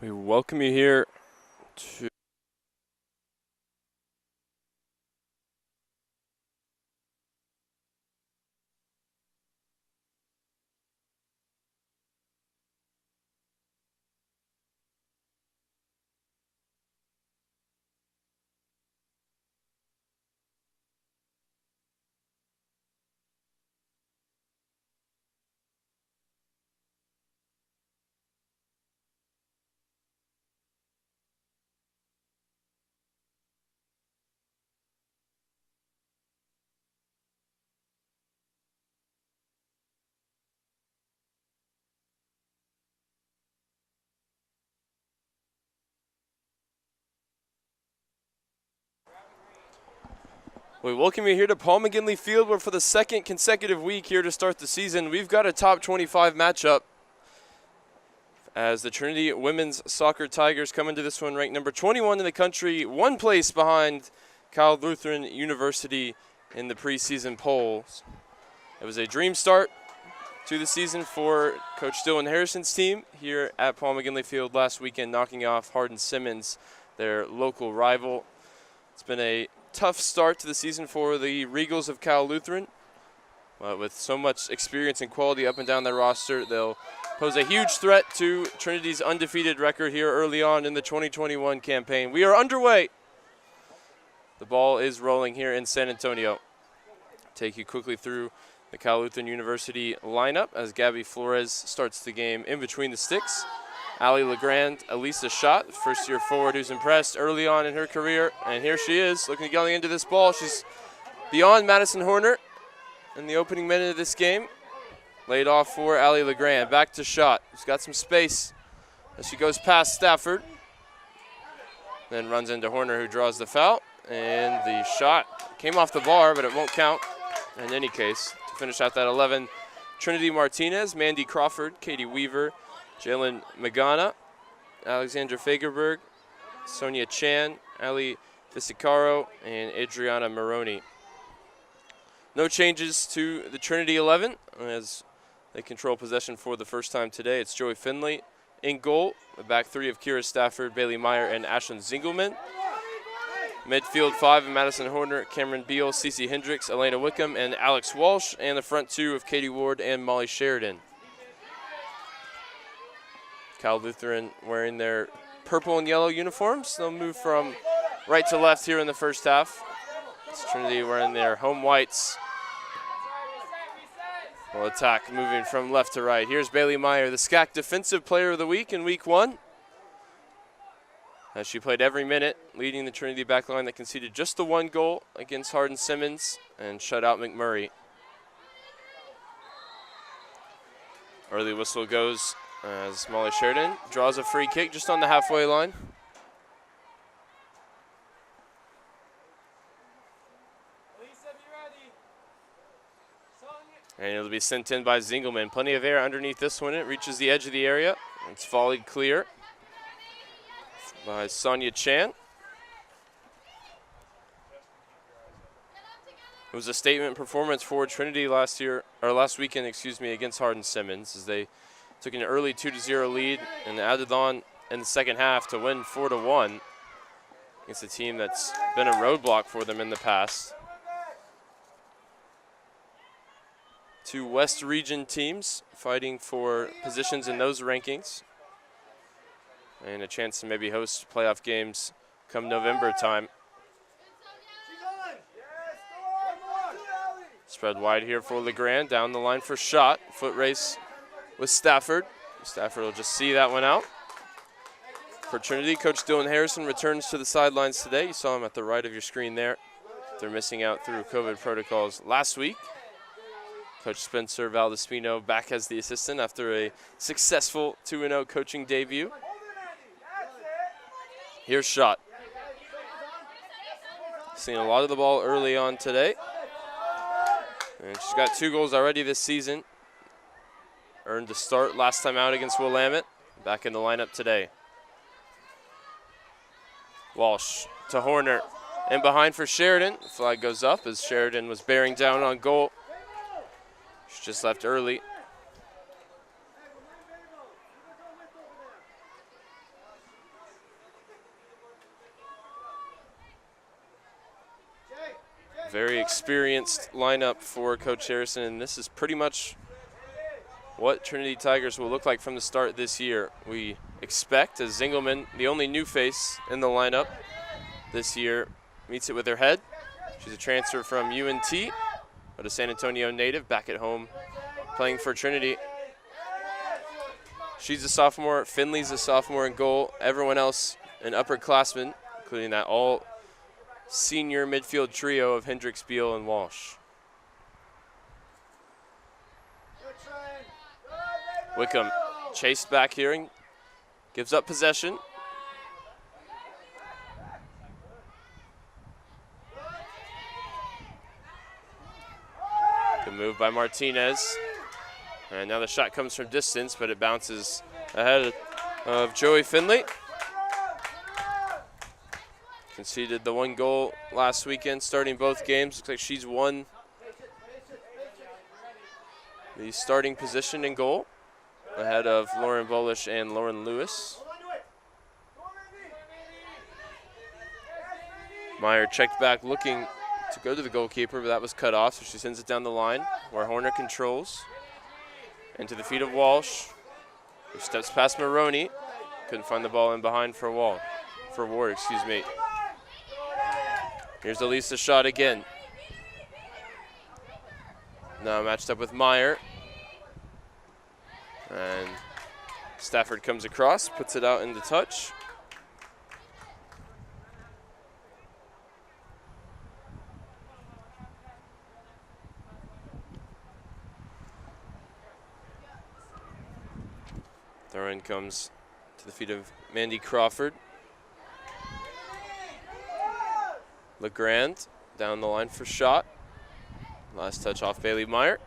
We welcome you here to We welcome you here to Paul McGinley Field, where for the second consecutive week here to start the season, we've got a top 25 matchup as the Trinity women's soccer Tigers come into this one ranked number 21 in the country, one place behind Cal Lutheran University in the preseason polls. It was a dream start to the season for Coach Dylan Harrison's team here at Paul McGinley Field last weekend, knocking off Hardin-Simmons, their local rival. It's been a tough start to the season for the Regals of Cal Lutheran. With so much experience and quality up and down their roster, they'll pose a huge threat to Trinity's undefeated record here early on in the 2021 campaign. We are underway. The ball is rolling here in San Antonio. Take you quickly through the Cal Lutheran University lineup as Gabby Flores starts the game in between the sticks. Allie LeGrand, Elisa Schott, first-year forward who's impressed early on in her career. And here she is, looking to get into this ball. She's beyond Madison Horner in the opening minute of this game. Laid off for Allie LeGrand. Back to Schott, who's got some space as she goes past Stafford. Then runs into Horner, who draws the foul. And the shot came off the bar, but it won't count in any case. To finish out that 11, Trinity Martinez, Mandy Crawford, Katie Weaver, Jalen Magana, Alexandra Fagerberg, Sonia Chan, Ali Fisicaro, and Adriana Maroney. No changes to the Trinity 11 as they control possession for the first time today. It's Joey Finley in goal. The back three of Kira Stafford, Bailey Meyer, and Ashlyn Zingelman. Midfield 5 of Madison Horner, Cameron Beal, Cece Hendricks, Elena Wickham, and Alex Walsh. And the front two of Katie Ward and Molly Sheridan. Cal Lutheran wearing their purple and yellow uniforms. They'll move from right to left here in the first half. It's Trinity wearing their home whites. Will attack moving from left to right. Here's Bailey Meyer, the SCAC Defensive Player of the Week in Week 1. As she played every minute, leading the Trinity backline that conceded just the one goal against Hardin-Simmons and shut out McMurray. Early whistle goes as Molly Sheridan draws a free kick just on the halfway line. And it'll be sent in by Zingelman. Plenty of air underneath this one. It reaches the edge of the area. It's volleyed clear by Sonia Chan. It was a statement performance for Trinity last weekend, against Hardin-Simmons as they took an early 2-0 lead and added on in the second half to win 4-1 against a team that's been a roadblock for them in the past. Two West Region teams fighting for positions in those rankings and a chance to maybe host playoff games come November time. Spread wide here for LeGrand, down the line for Schott. Foot race with Stafford. Stafford will just see that one out. For Trinity, Coach Dylan Harrison returns to the sidelines today. You saw him at the right of your screen there. They're missing out through COVID protocols last week. Coach Spencer Valdespino back as the assistant after a successful 2-0 coaching debut. Here's Schott. Seen a lot of the ball early on today. And she's got 2 goals already this season. Earned a start last time out against Willamette. Back in the lineup today. Walsh to Horner. And behind for Sheridan. The flag goes up as Sheridan was bearing down on goal. She just left early. Very experienced lineup for Coach Harrison, and this is pretty much what Trinity Tigers will look like from the start this year. We expect, as Zingelman, the only new face in the lineup this year, meets it with her head. She's a transfer from UNT, but a San Antonio native, back at home playing for Trinity. She's a sophomore, Finley's a sophomore in goal, everyone else an upperclassman, including that all-senior midfield trio of Hendricks, Beal, and Walsh. Wickham chased back here and gives up possession. Good move by Martinez. And now the shot comes from distance, but it bounces ahead of Joey Finley. Conceded the 1 goal last weekend, starting both games. Looks like she's won the starting position in goal, ahead of Lauren Bolish and Lauren Lewis. Meyer checked back looking to go to the goalkeeper, but that was cut off, so she sends it down the line where Horner controls. Into the feet of Walsh, who steps past Maroney. Couldn't find the ball in behind for Ward. Here's Elisa's shot again. Now matched up with Meyer. And Stafford comes across, puts it out into touch. Throw-in comes to the feet of Mandy Crawford. LeGrand down the line for shot. Last touch off Bailey Meyer.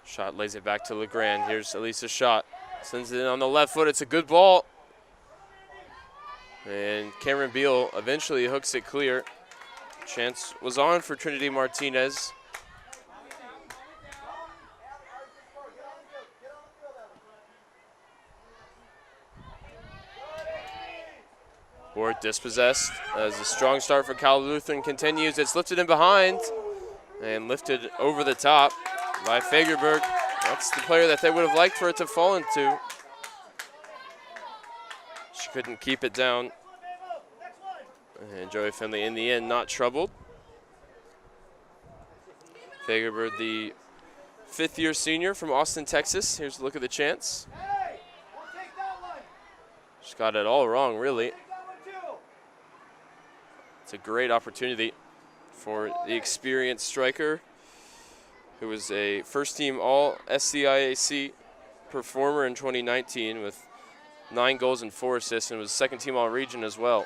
Shot lays it back to LeGrand. Here's Elisa's shot. Sends it in on the left foot. It's a good ball. And Cameron Beal eventually hooks it clear. Chance was on for Trinity Martinez. Board dispossessed as the strong start for Cal Lutheran continues. It's lifted in behind and lifted over the top by Fagerberg. That's the player that they would have liked for it to fall into. She couldn't keep it down. And Joey Finley, in the end, not troubled. Fagerberg, the 5th-year senior from Austin, Texas. Here's a look at the chance. She's got it all wrong, really. It's a great opportunity for the experienced striker, who was a first-team All-SCIAC performer in 2019 with 9 goals and 4 assists, and was second-team All-Region as well.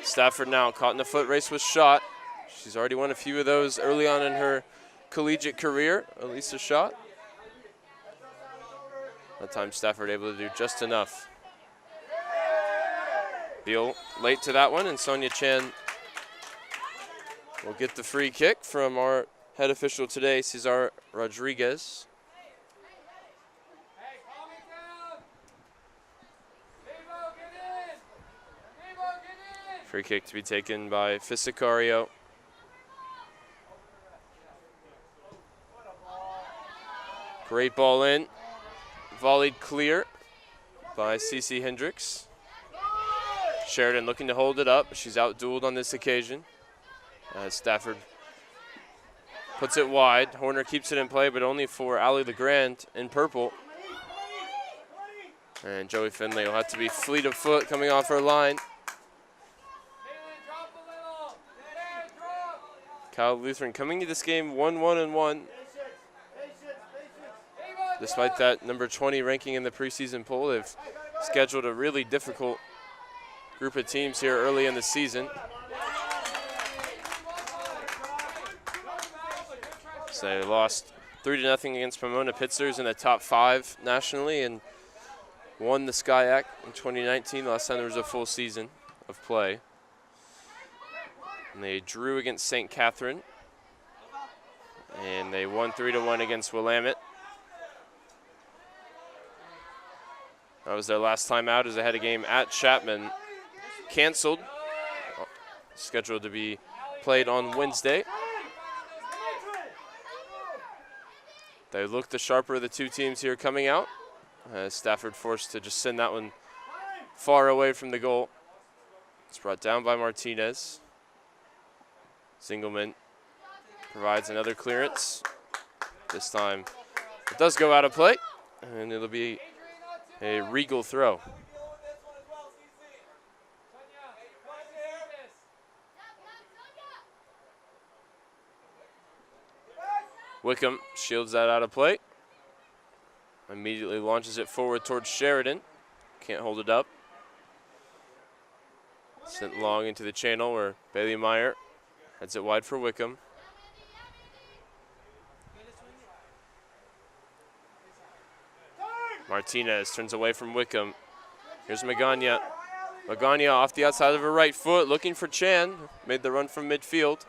Stafford now caught in the foot race with shot. She's already won a few of those early on in her collegiate career. Elisa shot. That time Stafford able to do just enough. Beal late to that one, and Sonia Chan will get the free kick from our head official today, Cesar Rodriguez. Free kick to be taken by Fisicario. Great ball in. Volleyed clear by Cece Hendricks. Sheridan looking to hold it up. She's out-dueled on this occasion. Stafford puts it wide. Horner keeps it in play, but only for Allie LeGrand in purple. And Joey Finley will have to be fleet of foot coming off her line. Cal Lutheran coming to this game 1-1-1. Despite that number 20 ranking in the preseason poll, they've scheduled a really difficult group of teams here early in the season. So they lost 3-0 against Pomona Pitzers in the top 5 nationally and won the SCIAC in 2019, last time there was a full season of play. And they drew against St. Catherine And they won 3-1 against Willamette. That was their last time out as they had a game at Chapman canceled. Scheduled to be played on Wednesday. They look the sharper of the two teams here coming out. Stafford forced to just send that one far away from the goal. It's brought down by Martinez. Zingelman provides another clearance. This time it does go out of play, and it'll be a Regal throw. Wickham shields that out of play. Immediately launches it forward towards Sheridan. Can't hold it up. Sent long into the channel where Bailey Meyer heads it wide for Wickham. Martinez turns away from Wickham. Here's Magana. Magana off the outside of her right foot, looking for Chan. Made the run from midfield.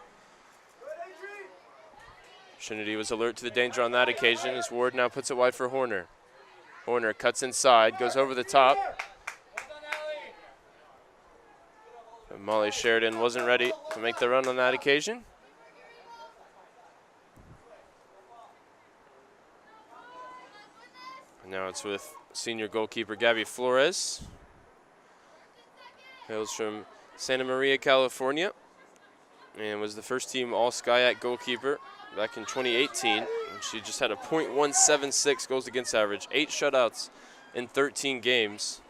Trinity was alert to the danger on that occasion as Ward now puts it wide for Horner. Horner cuts inside, goes over the top. But Molly Sheridan wasn't ready to make the run on that occasion. And now it's with senior goalkeeper Gabby Flores. Hails from Santa Maria, California, and was the first team All-SCIAC goalkeeper back in 2018. And she just had a .176 goals against average, 8 shutouts in 13 games.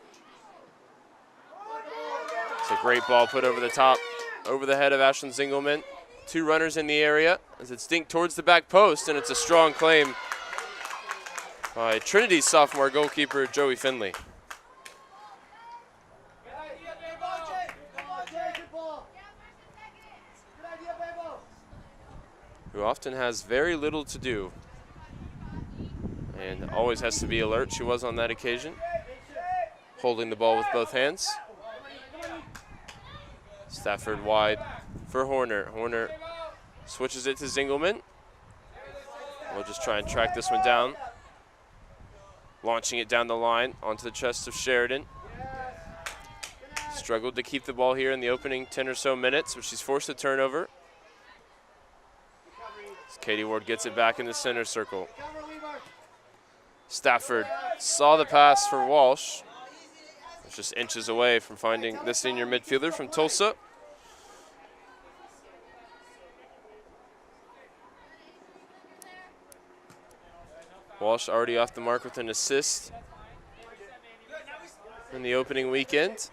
It's a great ball put over the top, over the head of Ashlyn Zingelman. 2 runners in the area as it's dinked towards the back post, and it's a strong claim by Trinity's sophomore goalkeeper, Joey Finley. Who often has very little to do and always has to be alert. She was on that occasion, holding the ball with both hands. Stafford wide for Horner. Horner switches it to Zingelman. We'll just try and track this one down. Launching it down the line onto the chest of Sheridan. Struggled to keep the ball here in the opening 10 or so minutes, but she's forced a turnover. Katie Ward gets it back in the center circle. Stafford saw the pass for Walsh. It's just inches away from finding the senior midfielder from Tulsa. Walsh already off the mark with an assist in the opening weekend.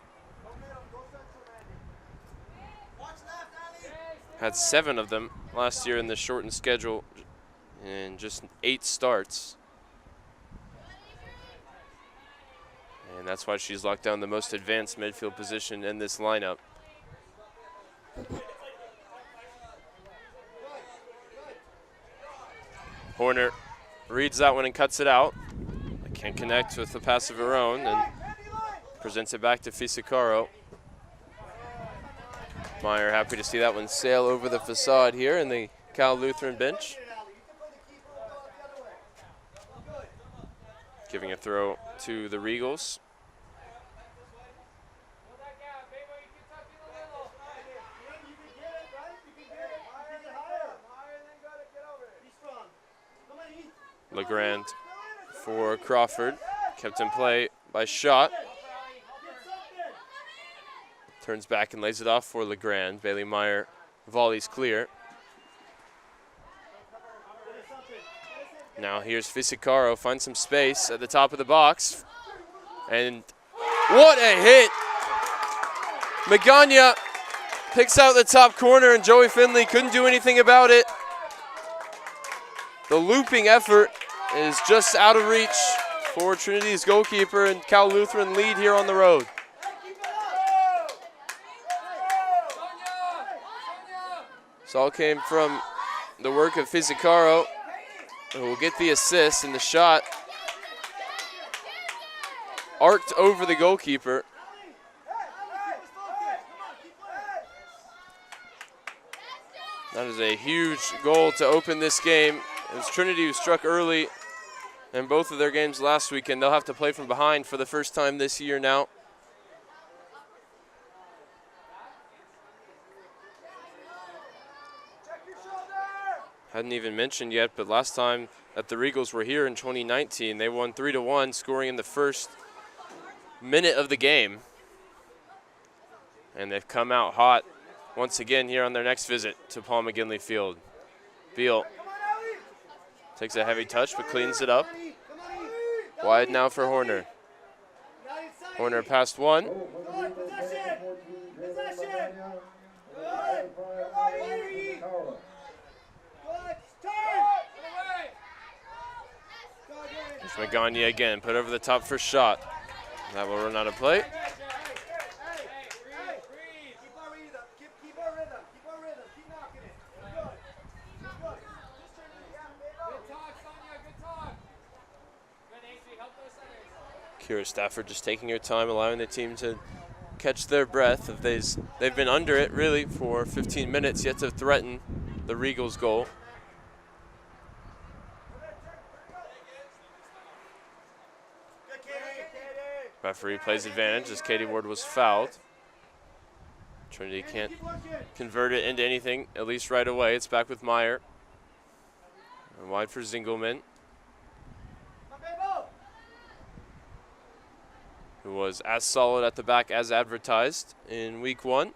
Had 7 of them last year in the shortened schedule and just 8 starts. And that's why she's locked down the most advanced midfield position in this lineup. Horner reads that one and cuts it out. Can't connect with the pass of her own and presents it back to Fisicaro. Meyer happy to see that one sail over the facade here in the Cal Lutheran bench. Giving a throw to the Regals. LeGrand for Crawford, kept in play by Schott. Turns back and lays it off for LeGrand. Bailey Meyer volleys clear. Now here's Fisicaro, finds some space at the top of the box. And what a hit! Magana picks out the top corner and Joey Finley couldn't do anything about it. The looping effort is just out of reach for Trinity's goalkeeper, and Cal Lutheran lead here on the road. This all came from the work of Fisicaro, who will get the assist, and the shot arced over the goalkeeper. That is a huge goal to open this game. It was Trinity who struck early in both of their games last weekend. They'll have to play from behind for the first time this year now. Hadn't even mentioned yet, but last time that the Regals were here in 2019, they won 3-1, scoring in the first minute of the game. And they've come out hot once again here on their next visit to Paul McGinley Field. Beal takes a heavy touch but cleans it up. Wide now for Horner. Horner passed one. There's Magana again, put over the top for shot. That will run out of play. Kira Stafford just taking her time, allowing the team to catch their breath. They've been under it really for 15 minutes, yet to threaten the Regals' goal. Referee plays advantage as Katie Ward was fouled. Trinity can't convert it into anything, at least right away. It's back with Meyer. And wide for Zingelman, who was as solid at the back as advertised in week 1.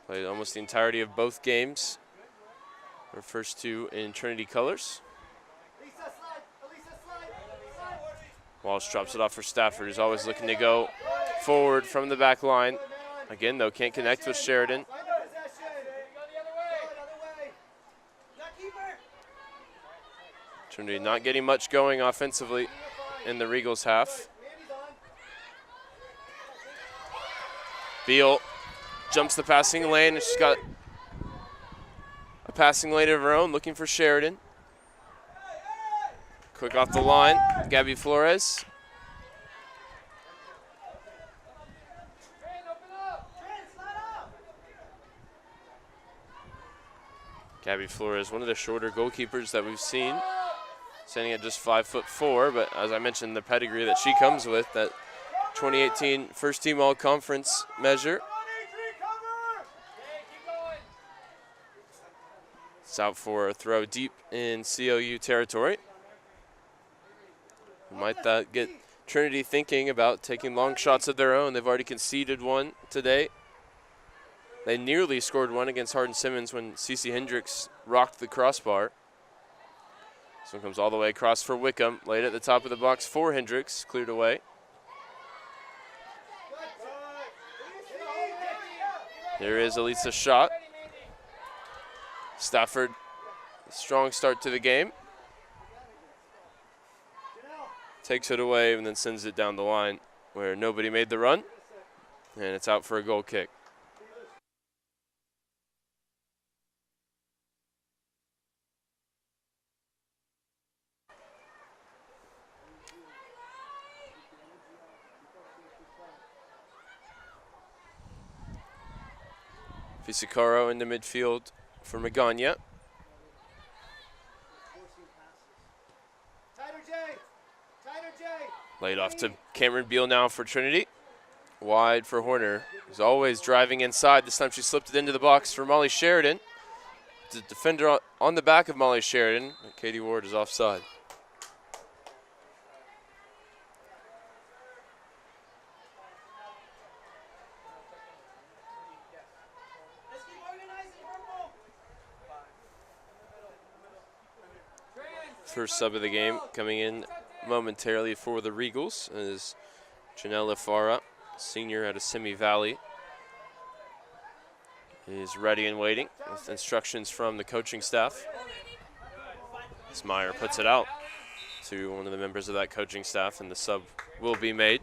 Played almost the entirety of both games. Her first two in Trinity colors. Walsh drops it off for Stafford, who's always looking to go forward from the back line. Again, though, can't connect with Sheridan. Trinity not getting much going offensively in the Regals half. Beal jumps the passing lane, and she's got a passing lane of her own, looking for Sheridan. Quick off the line, Gabby Flores. Gabby Flores, one of the shorter goalkeepers that we've seen, standing at just 5'4", but as I mentioned, the pedigree that she comes with, that 2018 first team all-conference measure. It's out for a throw deep in COU territory. Might that get Trinity thinking about taking long shots of their own? They've already conceded one today. They nearly scored one against Hardin-Simmons when Cece Hendricks rocked the crossbar. This one comes all the way across for Wickham. Laid at the top of the box for Hendricks. Cleared away. There is Elisa's shot. Stafford, strong start to the game. Takes it away and then sends it down the line where nobody made the run. And it's out for a goal kick. Fisicaro in the midfield for Magana. Laid off to Cameron Beal now for Trinity. Wide for Horner, who's always driving inside. This time she slipped it into the box for Molly Sheridan. The defender on the back of Molly Sheridan. Katie Ward is offside. First sub of the game coming in momentarily for the Regals is Janella Farah, senior out of Simi Valley. Is ready and waiting with instructions from the coaching staff. As Meyer puts it out to one of the members of that coaching staff, and the sub will be made.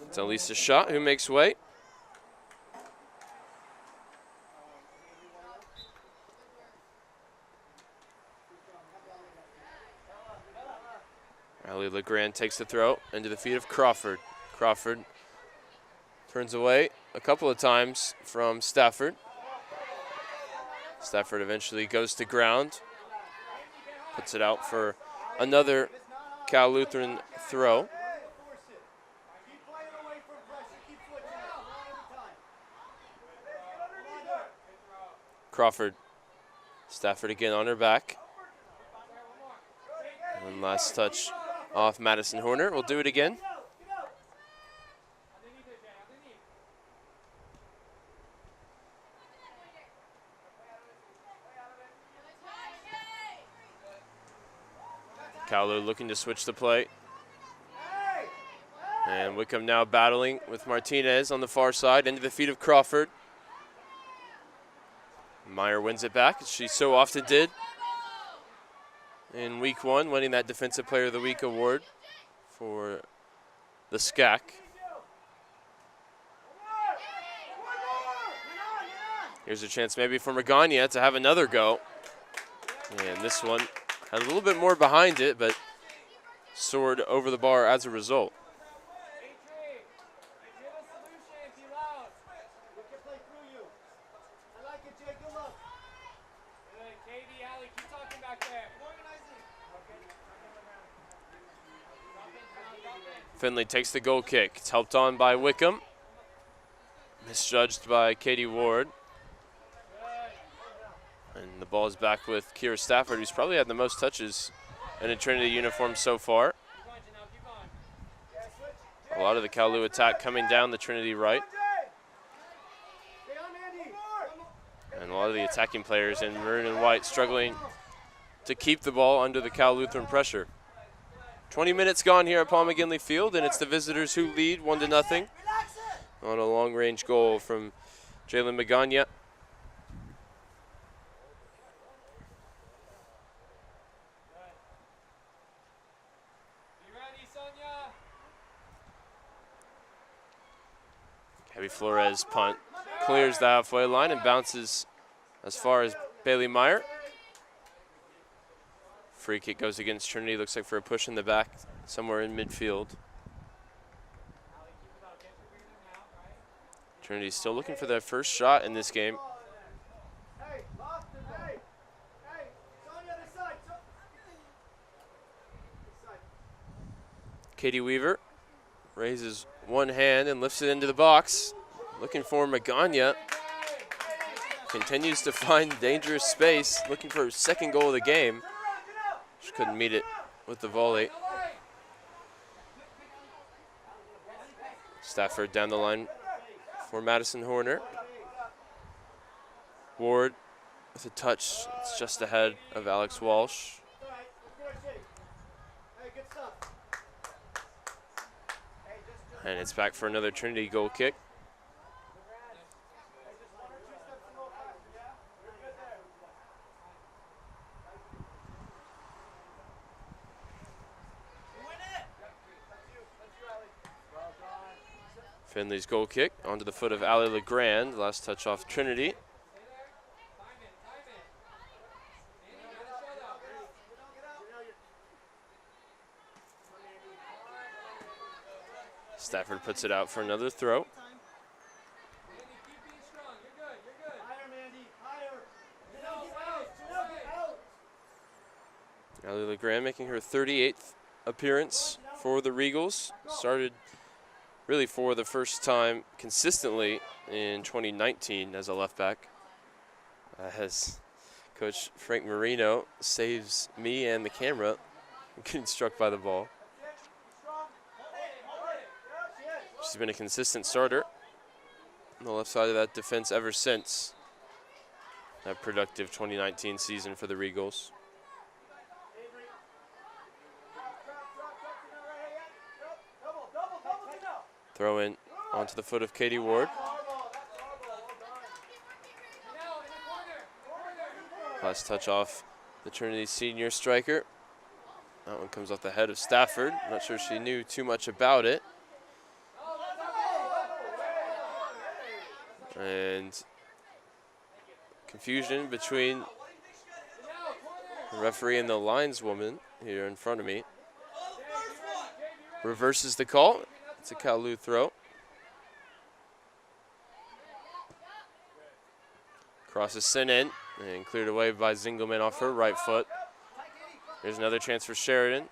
It's Elisa Shot who makes way. Allie LeGrand takes the throw into the feet of Crawford. Crawford turns away a couple of times from Stafford. Stafford eventually goes to ground, puts it out for another Cal Lutheran throw. Crawford, Stafford again on her back. One last touch off Madison Horner. We'll do it again. Cowler looking to switch the play. And Wickham now battling with Martinez on the far side into the feet of Crawford. Meyer wins it back, as she so often did in week 1, winning that Defensive Player of the Week award for the SCAC. Here's a chance maybe for Magana to have another go. And this one had a little bit more behind it, but soared over the bar as a result. Finley takes the goal kick. It's helped on by Wickham. Misjudged by Katie Ward. And the ball is back with Kira Stafford, who's probably had the most touches in a Trinity uniform so far. A lot of the Kowloon attack coming down the Trinity right. And a lot of the attacking players in maroon and white struggling to keep the ball under the Cal Lutheran pressure. 20 minutes gone here at Paul McGinley Field, and it's the visitors who lead 1-0 on a long-range goal from Jalen Magana. Gabby Flores punt clears the halfway line and bounces as far as Bailey Meyer. Free kick goes against Trinity. Looks like for a push in the back somewhere in midfield. Trinity's still looking for their first shot in this game. Katie Weaver raises one hand and lifts it into the box. Looking for Magana. Continues to find dangerous space, looking for her second goal of the game. She couldn't meet it with the volley. Stafford down the line for Madison Horner. Ward with a touch. It's just ahead of Alex Walsh. And it's back for another Trinity goal kick. Finley's goal kick onto the foot of Allie LeGrand. Last touch off Trinity. Stafford puts it out for another throw. Allie LeGrand making her 38th appearance for the Regals. Started really for the first time consistently in 2019 as a left back. As Coach Frank Marino saves me and the camera from getting struck by the ball. She's been a consistent starter on the left side of that defense ever since that productive 2019 season for the Regals. Throw in onto the foot of Katie Ward. Last touch off the Trinity senior striker. That one comes off the head of Stafford. I'm not sure she knew too much about it. And confusion between the referee and the lineswoman here in front of me. Reverses the call. It's a Kowloon throw. Crosses sent in and cleared away by Zingelman off her right foot. Here's another chance for Sheridan.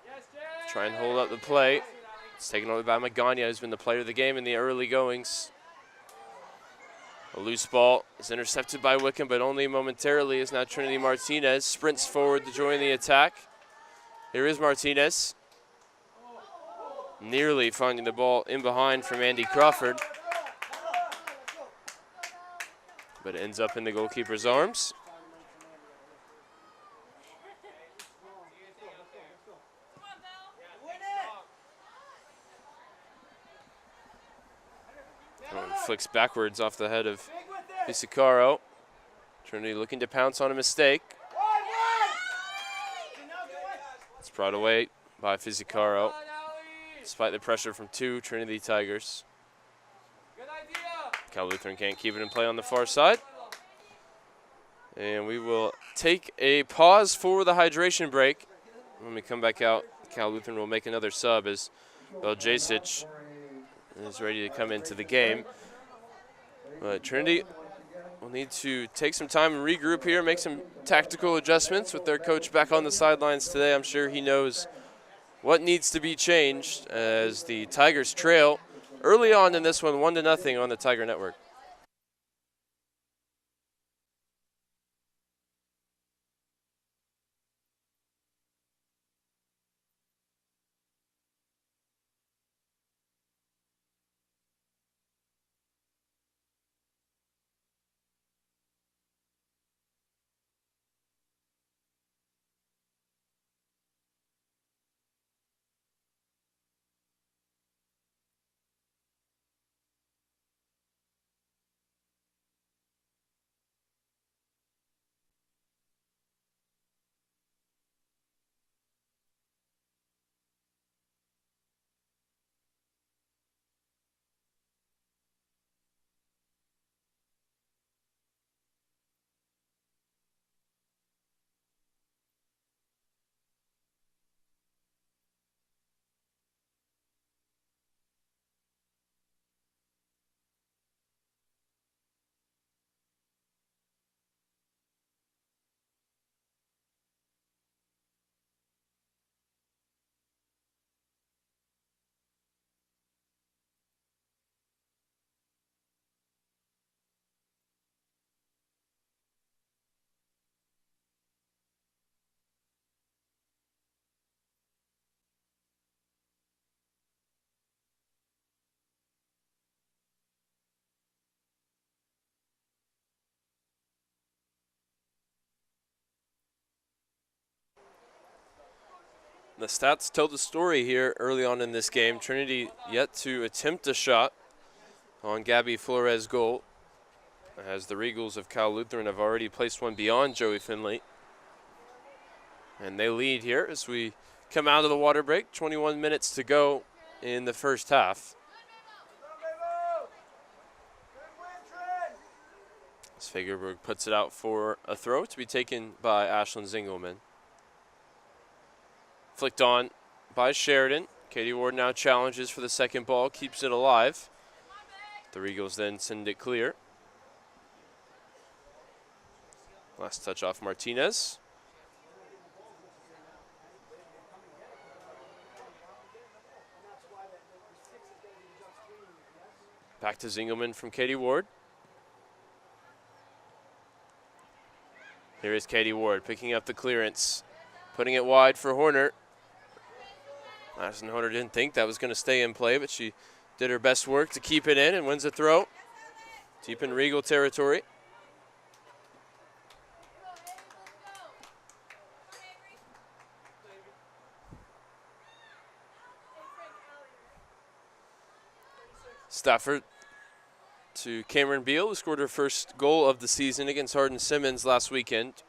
Try and hold up the play. It's taken over by Magana, who's been the player of the game in the early goings. A loose ball is intercepted by Wickham, but only momentarily, as now Trinity Martinez sprints forward to join the attack. Here is Martinez. Nearly finding the ball in behind from Andy Crawford. But it ends up in the goalkeeper's arms. Flicks backwards off the head of Fisicaro. Trinity looking to pounce on a mistake. It's brought away by Fisicaro, despite the pressure from two Trinity Tigers. Cal Lutheran can't keep it in play on the far side. And we will take a pause for the hydration break. When we come back out, Cal Lutheran will make another sub as Beljasic is ready to come into the game. But Trinity will need to take some time and regroup here, make some tactical adjustments with their coach back on the sidelines today. I'm sure he knows what needs to be changed as the Tigers trail early on in this one, 1-0 on the Tiger Network. The stats tell the story here early on in this game. Trinity yet to attempt a shot on Gabby Flores' goal, as the Regals of Cal Lutheran have already placed one beyond Joey Finley. And they lead here as we come out of the water break. 21 minutes to go in the first half. As Fagerberg puts it out for a throw to be taken by Ashlyn Zingelman. Flicked on by Sheridan. Katie Ward now challenges for the second ball, keeps it alive. The Regals then send it clear. Last touch off Martinez. Back to Zingelman from Katie Ward. Here is Katie Ward picking up the clearance, putting it wide for Horner. Madison Horner didn't think that was going to stay in play, but she did her best work to keep it in and wins the throw. Deep in Regal territory. Stafford to Cameron Beal, who scored her first goal of the season against Hardin Simmons last weekend.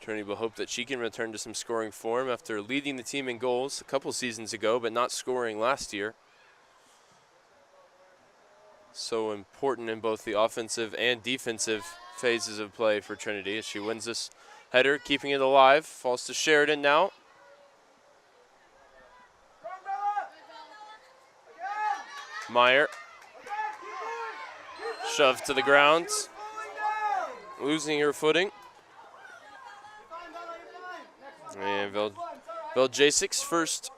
Trinity will hope that she can return to some scoring form after leading the team in goals a couple seasons ago, but not scoring last year. So important in both the offensive and defensive phases of play for Trinity as she wins this header, keeping it alive. Falls to Sheridan now. Meyer. Shoved to the ground. Losing her footing. And Veljacek's first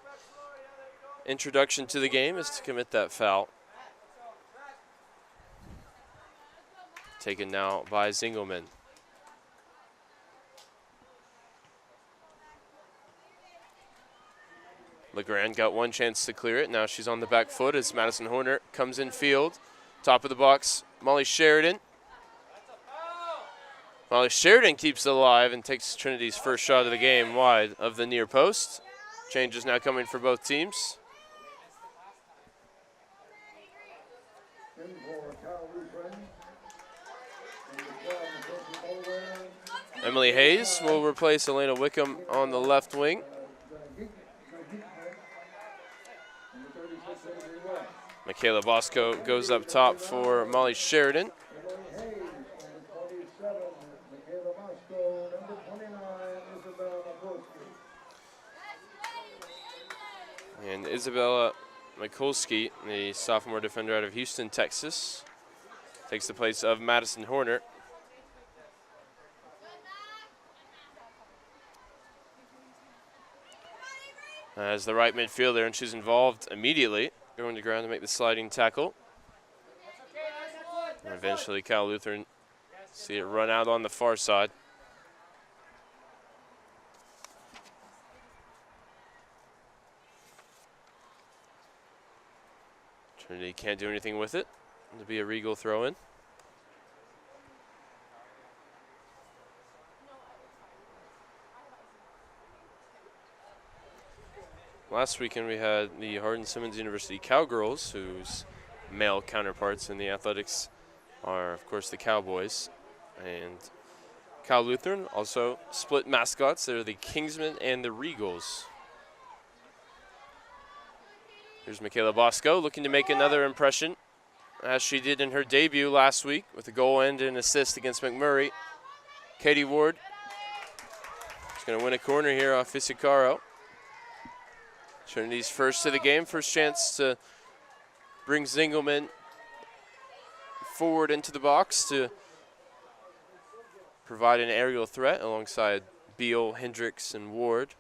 introduction to the game is to commit that foul. Taken now by Zingelman. Legrand got one chance to clear it. Now she's on the back foot as Madison Horner comes in field. Top of the box, Molly Sheridan. Molly Sheridan keeps it alive and takes Trinity's first shot of the game wide of the near post. Changes now coming for both teams. Emily Hayes will replace Elena Wickham on the left wing. Michaela Bosco goes up top for Molly Sheridan. And Isabella Mikulski, the sophomore defender out of Houston, Texas, takes the place of Madison Horner. As the right midfielder, and she's involved immediately, going to ground to make the sliding tackle. And eventually Cal Lutheran see it run out on the far side. Trinity can't do anything with it. It'll be a Regal throw-in. Last weekend we had the Hardin-Simmons University Cowgirls, whose male counterparts in the athletics are, of course, the Cowboys. And Cal Lutheran also split mascots. They're the Kingsmen and the Regals. Here's Michaela Bosco looking to make another impression, as she did in her debut last week with a goal and an assist against McMurray. Katie Ward is going to win a corner here off Isicaro. Trinity's first to the game, first chance to bring Zingelman forward into the box to provide an aerial threat alongside Beal, Hendricks, and Ward.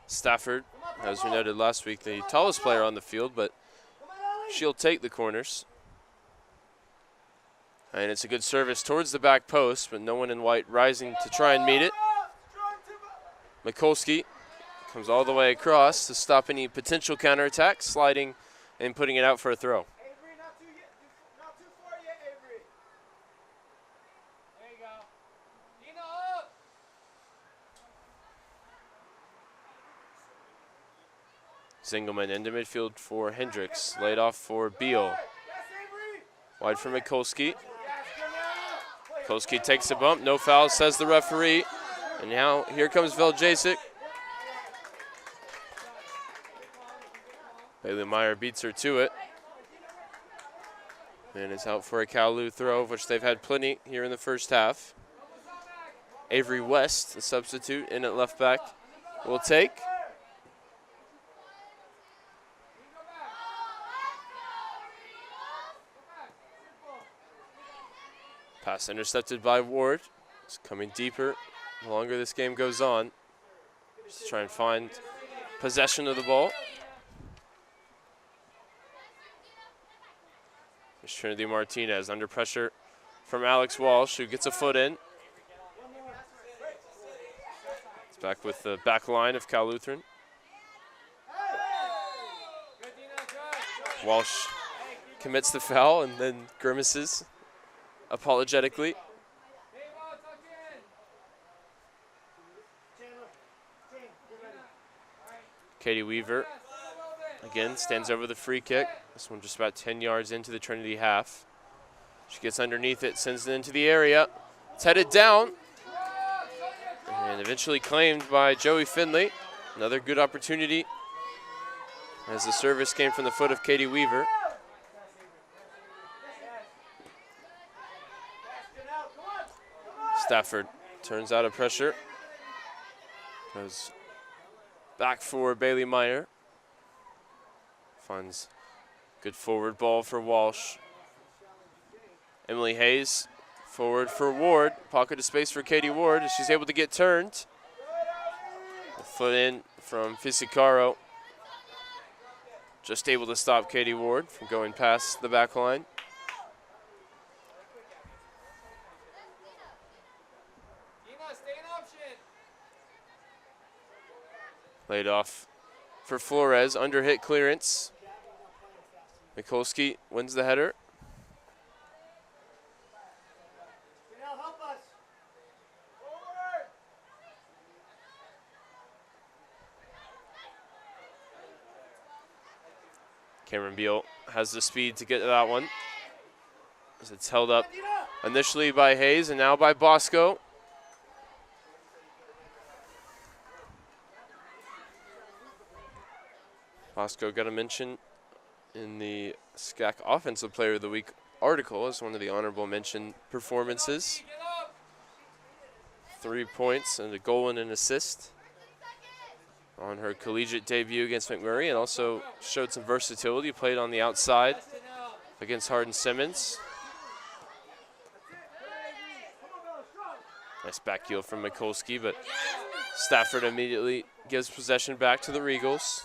Stafford, as we noted last week, the tallest player on the field, but she'll take the corners. And it's a good service towards the back post, but no one in white rising to try and meet it. Mikulski comes all the way across to stop any potential counterattack, sliding and putting it out for a throw. Zingelman into midfield for Hendricks, laid off for Beal. Wide for Mikulski. Mikulski takes a bump, no foul, says the referee. And now here comes Veljacek. Bailey Meyer beats her to it. And is out for a Cal-Lu throw, of which they've had plenty here in the first half. Avery West, the substitute in at left back, will take. Pass intercepted by Ward. It's coming deeper the longer this game goes on. Just to try and find possession of the ball. Here's Trinity Martinez under pressure from Alex Walsh, who gets a foot in. It's back with the back line of Cal Lutheran. Walsh commits the foul and then grimaces apologetically. Katie Weaver, again, stands over the free kick. This one just about 10 yards into the Trinity half. She gets underneath it, sends it into the area. It's headed down and eventually claimed by Joey Finley. Another good opportunity as the service came from the foot of Katie Weaver. Stafford turns out of pressure. Goes back for Bailey Meyer. Finds good forward ball for Walsh. Emily Hayes forward for Ward. Pocket of space for Katie Ward as she's able to get turned. A foot in from Fisicaro. Just able to stop Katie Ward from going past the back line. Laid off for Flores, under hit clearance. Mikulski wins the header. Cameron Beal has the speed to get to that one. As it's held up initially by Hayes and now by Bosco. Bosco got a mention in the SCAC Offensive Player of the Week article as one of the honorable mention performances. 3 points and a goal and an assist on her collegiate debut against McMurray, and also showed some versatility. Played on the outside against Hardin Simmons. Nice back heel from Mikulski, but Stafford immediately gives possession back to the Regals.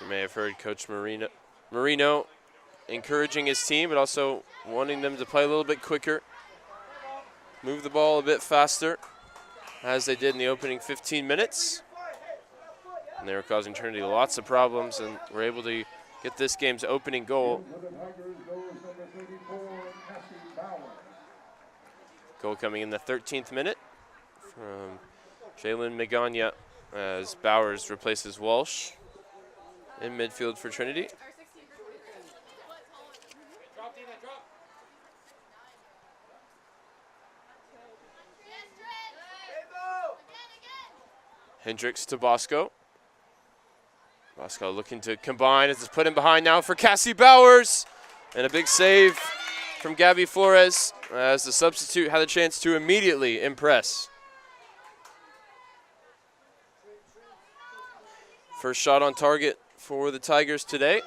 You may have heard Coach Marino encouraging his team, but also wanting them to play a little bit quicker, move the ball a bit faster, as they did in the opening 15 minutes. And they were causing Trinity lots of problems and were able to get this game's opening goal. Goal coming in the 13th minute from Jalen Magana as Bowers replaces Walsh in midfield for Trinity. Hendricks to Bosco. Bosco looking to combine as it's put in behind now for Cassie Bowers. And a big save from Gabby Flores as the substitute had a chance to immediately impress. First shot on target for the Tigers today.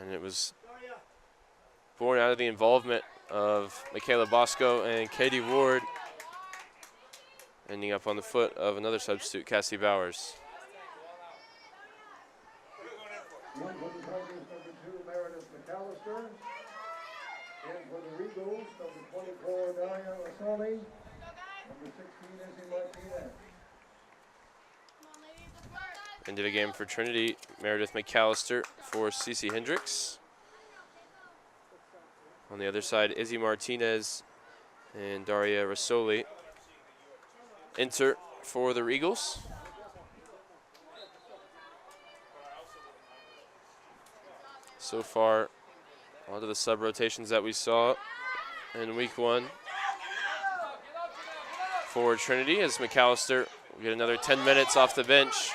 And it was born out of the involvement of Michaela Bosco and Katie Ward, ending up on the foot of another substitute, Cassie Bowers. Into the game for Trinity, Meredith McAllister for Cece Hendricks. On the other side, Izzy Martinez and Daria Rasoli enter for the Regals. So far, a lot of the sub-rotations that we saw in week one for Trinity as McAllister will get another 10 minutes off the bench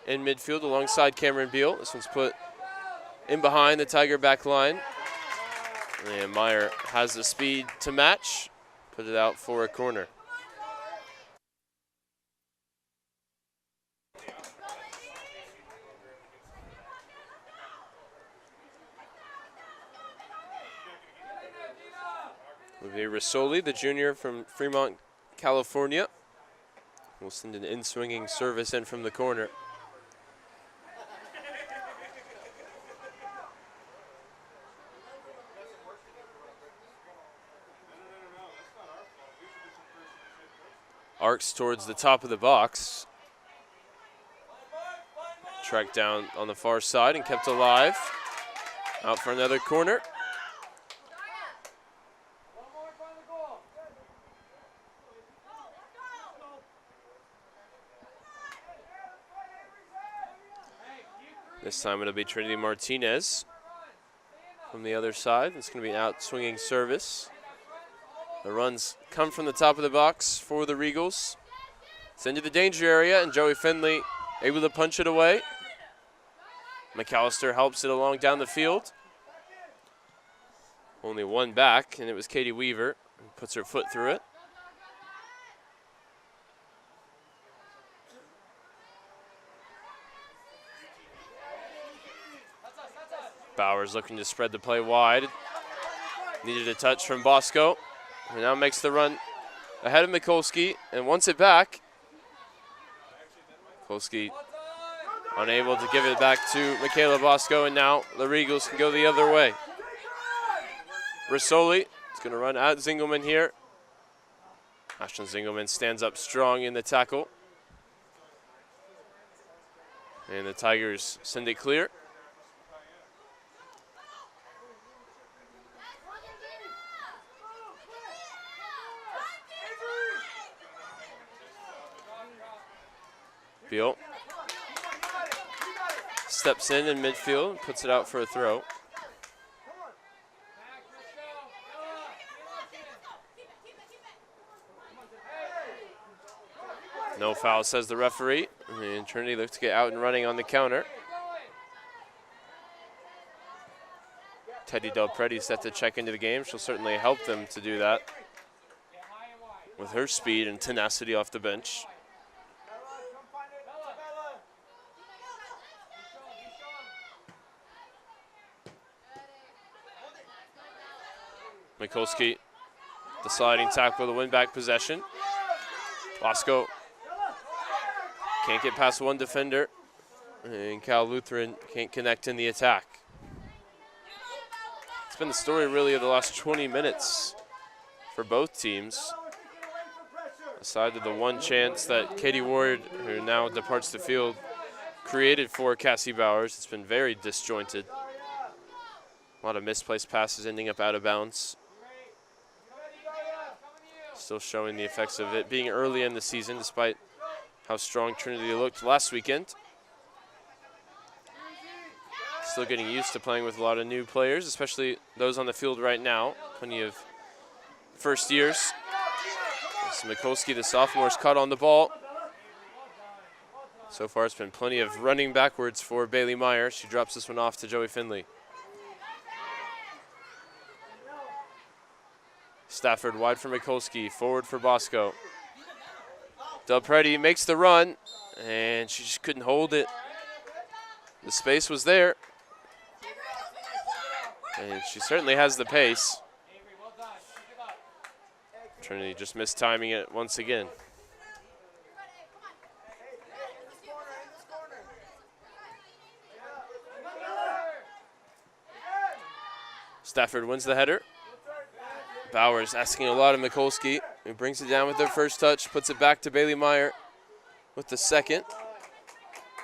in midfield alongside Cameron Beal. This one's put in behind the Tiger back line. And Meyer has the speed to match. Put it out for a corner. Olivia Rasoli, the junior from Fremont, California, will send an in-swinging service in from the corner. Arcs towards the top of the box. Tracked down on the far side and kept alive. Out for another corner. This time it'll be Trinity Martinez from the other side. It's going to be an out swinging service. The runs come from the top of the box for the Regals. It's into the danger area, and Joey Finley able to punch it away. McAllister helps it along down the field. Only one back, and it was Katie Weaver who puts her foot through it. Bowers looking to spread the play wide. Needed a touch from Bosco, and now makes the run ahead of Mikulski, and wants it back. Mikulski unable to give it back to Michaela Bosco, and now the Regals can go the other way. Risoli is going to run at Zingelman here. Ashton Zingelman stands up strong in the tackle. And the Tigers send it clear. Beal steps in midfield, puts it out for a throw. No foul, says the referee. And Trinity looks to get out and running on the counter. Teddy Del Preti set to check into the game. She'll certainly help them to do that with her speed and tenacity off the bench. Mikulski, the sliding tackle to win back possession. Bosco can't get past one defender, and Cal Lutheran can't connect in the attack. It's been the story really of the last 20 minutes for both teams. Aside of the one chance that Katie Ward, who now departs the field, created for Cassie Bowers, it's been very disjointed. A lot of misplaced passes ending up out of bounds. Still showing the effects of it being early in the season, despite how strong Trinity looked last weekend. Still getting used to playing with a lot of new players, especially those on the field right now. Plenty of first years. Mikulski, the sophomore, is caught on the ball. So far it's been plenty of running backwards for Bailey Meyer. She drops this one off to Joey Finley. Stafford wide for Mikulski, forward for Bosco. Del Preti makes the run, and she just couldn't hold it. The space was there, and she certainly has the pace. Trinity just missed timing it once again. Stafford wins the header. Bowers asking a lot of Mikulski, who brings it down with their first touch, puts it back to Bailey Meyer with the second,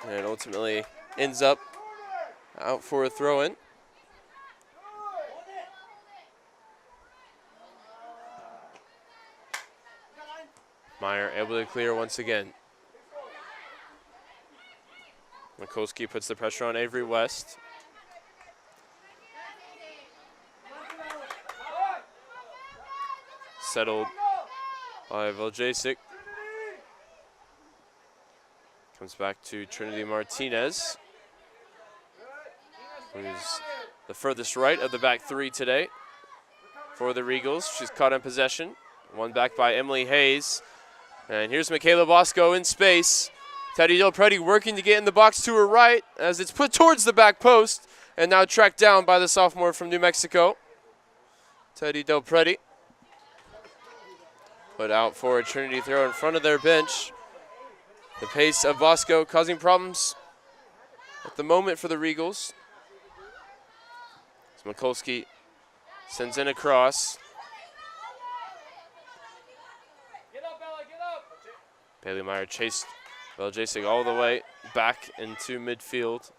and ultimately ends up out for a throw-in. Meyer able to clear once again. Mikulski puts the pressure on Avery West. Settled by Veljasic. Comes back to Trinity Martinez, who's the furthest right of the back three today for the Regals. She's caught in possession. One back by Emily Hayes. And here's Michaela Bosco in space. Teddy Del Preti working to get in the box to her right as it's put towards the back post and now tracked down by the sophomore from New Mexico, Teddy Del Preti. Put out for a Trinity throw in front of their bench. The pace of Bosco causing problems at the moment for the Regals. So Mikulski sends in a cross. Bailey Meyer chased Veljasic all the way back into midfield.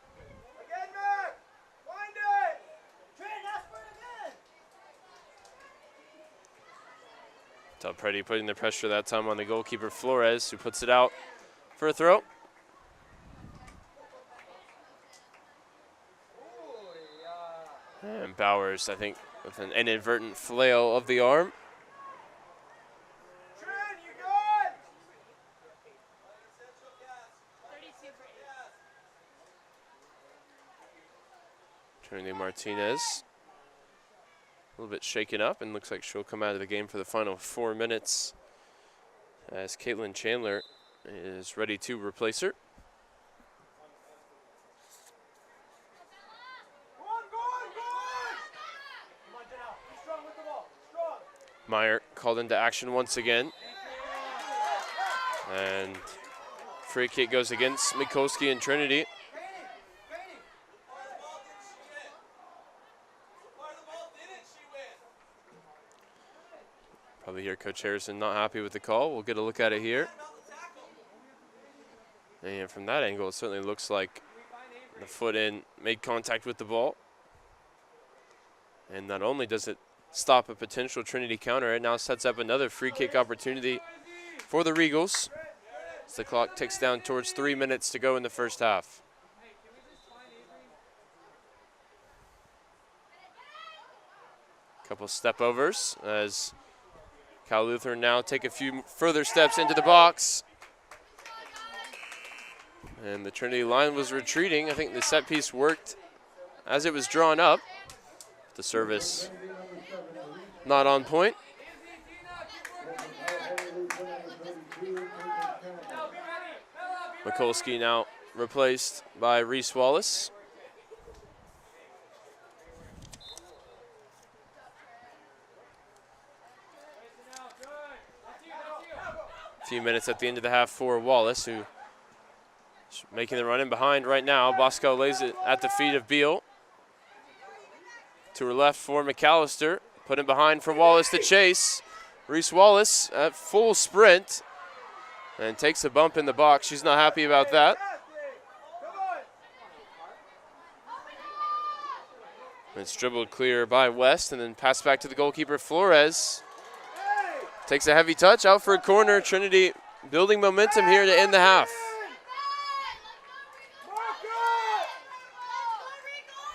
Del Preti putting the pressure that time on the goalkeeper Flores, who puts it out for a throw. And Bowers, I think, with an inadvertent flail of the arm. Trinity Martinez a little bit shaken up and looks like she'll come out of the game for the final 4 minutes as Caitlin Chandler is ready to replace her. Meyer called into action once again. And free kick goes against Mikulski and Trinity. Probably hear Coach Harrison not happy with the call. We'll get a look at it here. And from that angle, it certainly looks like the foot in made contact with the ball. And not only does it stop a potential Trinity counter, it now sets up another free kick opportunity for the Regals as the clock ticks down towards 3 minutes to go in the first half. Couple step overs as Cal Lutheran now take a few further steps into the box. And the Trinity line was retreating. I think the set piece worked as it was drawn up. The service not on point. Mikulski now replaced by Reese Wallace. A few minutes at the end of the half for Wallace, who is making the run in behind right now. Bosco lays it at the feet of Beal. To her left for McAllister. Put in behind for Wallace to chase. Reese Wallace at full sprint and takes a bump in the box. She's not happy about that. It's dribbled clear by West and then passed back to the goalkeeper, Flores. Takes a heavy touch out for a corner. Trinity building momentum here to end the half.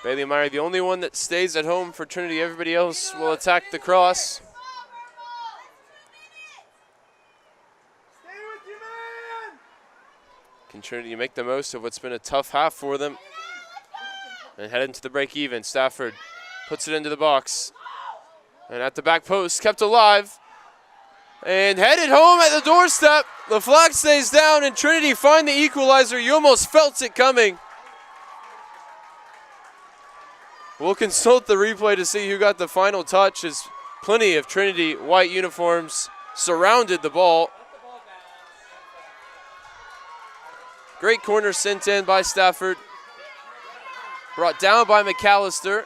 Bailey Meyer, the only one that stays at home for Trinity. Everybody else will attack the cross. Can Trinity make the most of what's been a tough half for them and head into the break even? Stafford puts it into the box. And at the back post, kept alive. And headed home at the doorstep. The flag stays down and Trinity find the equalizer. You almost felt it coming. We'll consult the replay to see who got the final touch as plenty of Trinity white uniforms surrounded the ball. Great corner sent in by Stafford. Brought down by McAllister.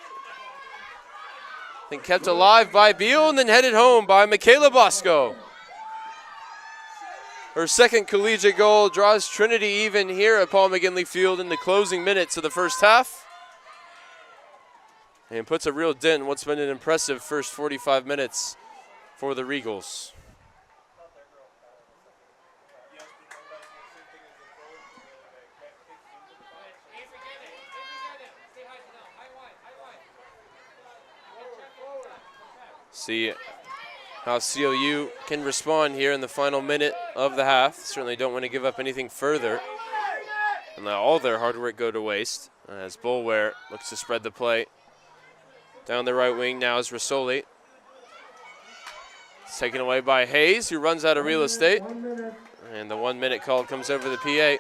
Then kept alive by Beal and then headed home by Michaela Bosco. Her second collegiate goal draws Trinity even here at Paul McGinley Field in the closing minutes of the first half. And puts a real dent in what's been an impressive first 45 minutes for the Regals. See how COU can respond here in the final minute of the half. Certainly don't want to give up anything further and let all their hard work go to waste as Boulware looks to spread the play. Down the right wing now is Rasoli. It's taken away by Hayes, who runs out of real estate. And the 1 minute call comes over the PA.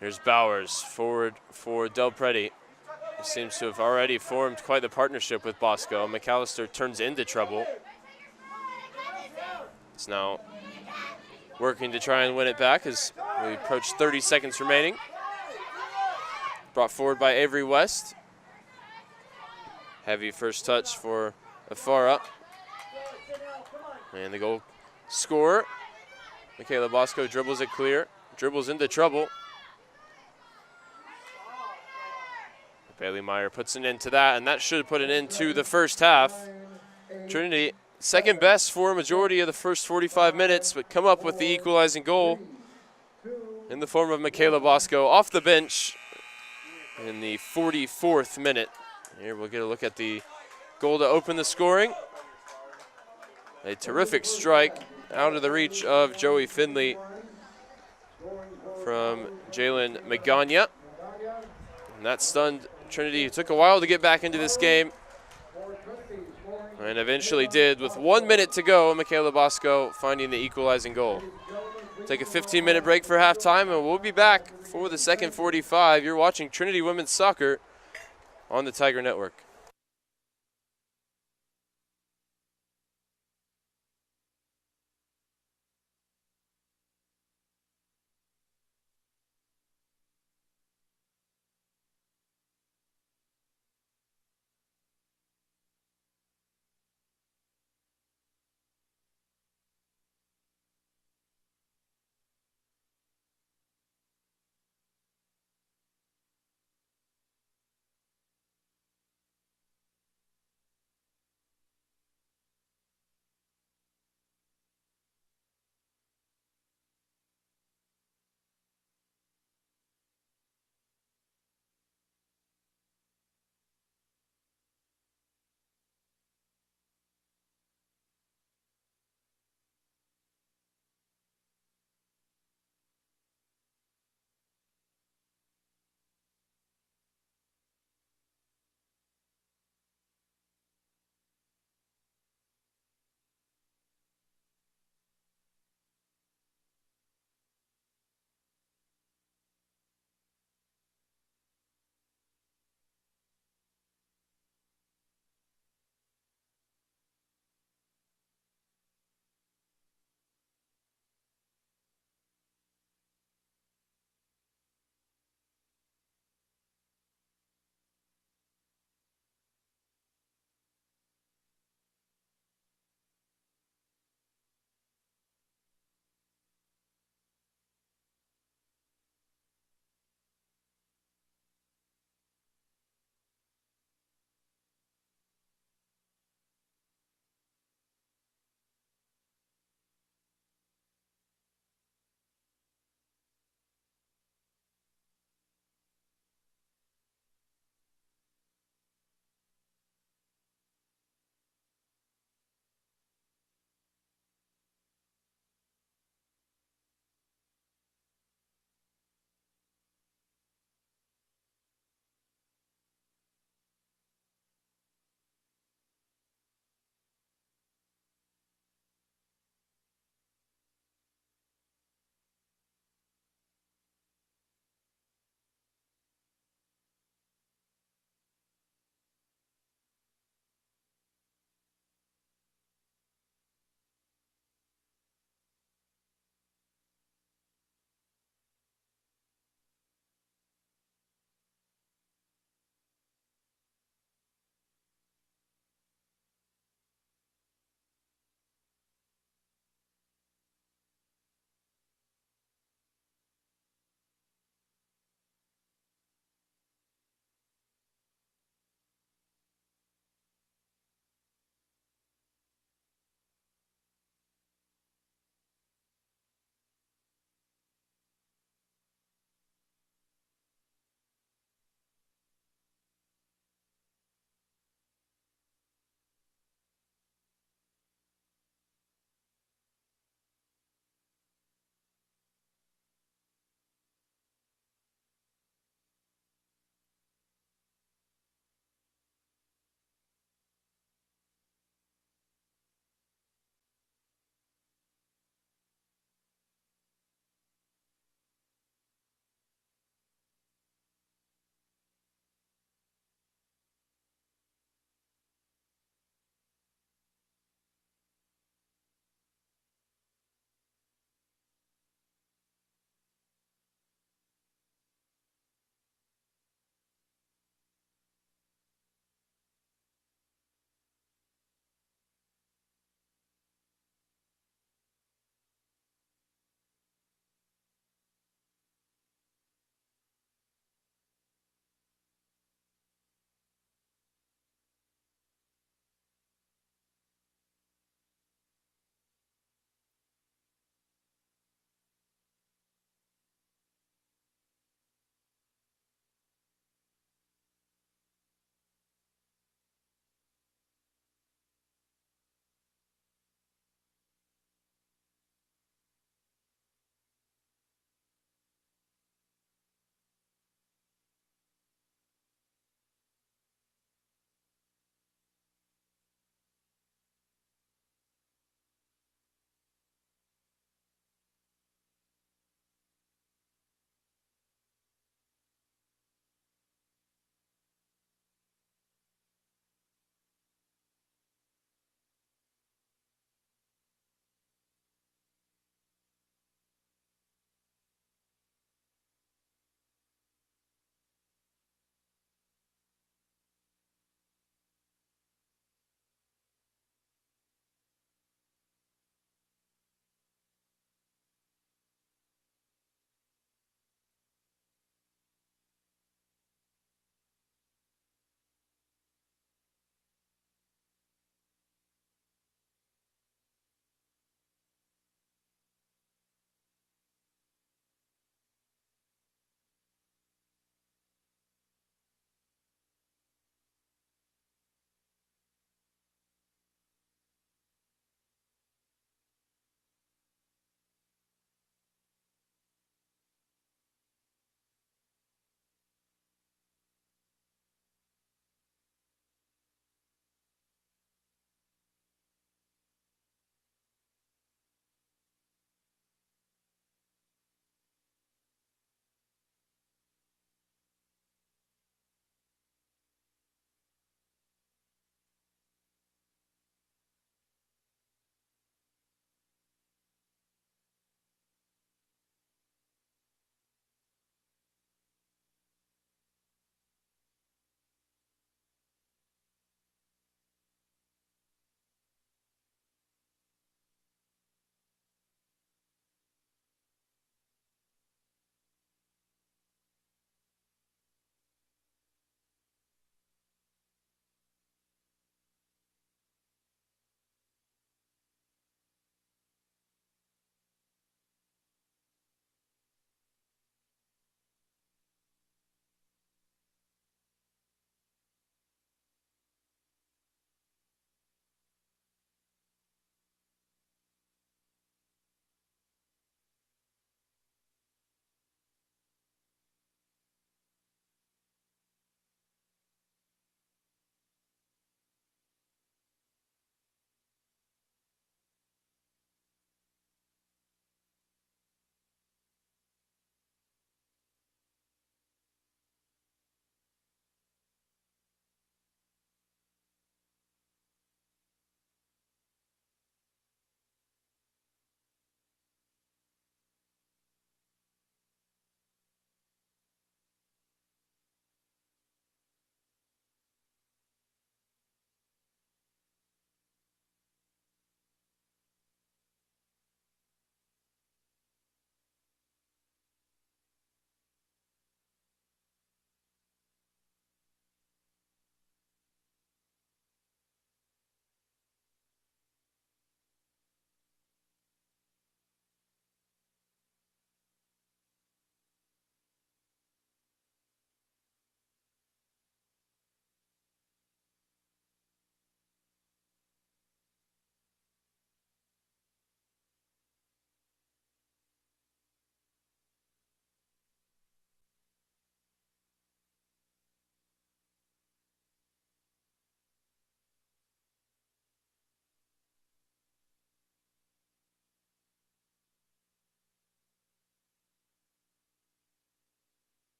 Here's Bowers, forward for Del Preti. He seems to have already formed quite the partnership with Bosco. McAllister turns into trouble. It's now working to try and win it back as we approach 30 seconds remaining. Brought forward by Avery West. Heavy first touch for Afara. And the goal scorer, Michaela Bosco, dribbles it clear. Dribbles into trouble. Bailey Meyer puts an end to that, and that should put an end to the first half. Trinity, second best for a majority of the first 45 minutes, but come up with the equalizing goal in the form of Michaela Bosco off the bench in the 44th minute. Here we'll get a look at the goal to open the scoring. A terrific strike out of the reach of Joey Finley from Jalen Magana. And that stunned Trinity. It took a while to get back into this game, and eventually did with 1 minute to go. Michaela Bosco finding the equalizing goal. Take a 15-minute break for halftime, and we'll be back for the second 45. You're watching Trinity Women's Soccer on the Tiger Network.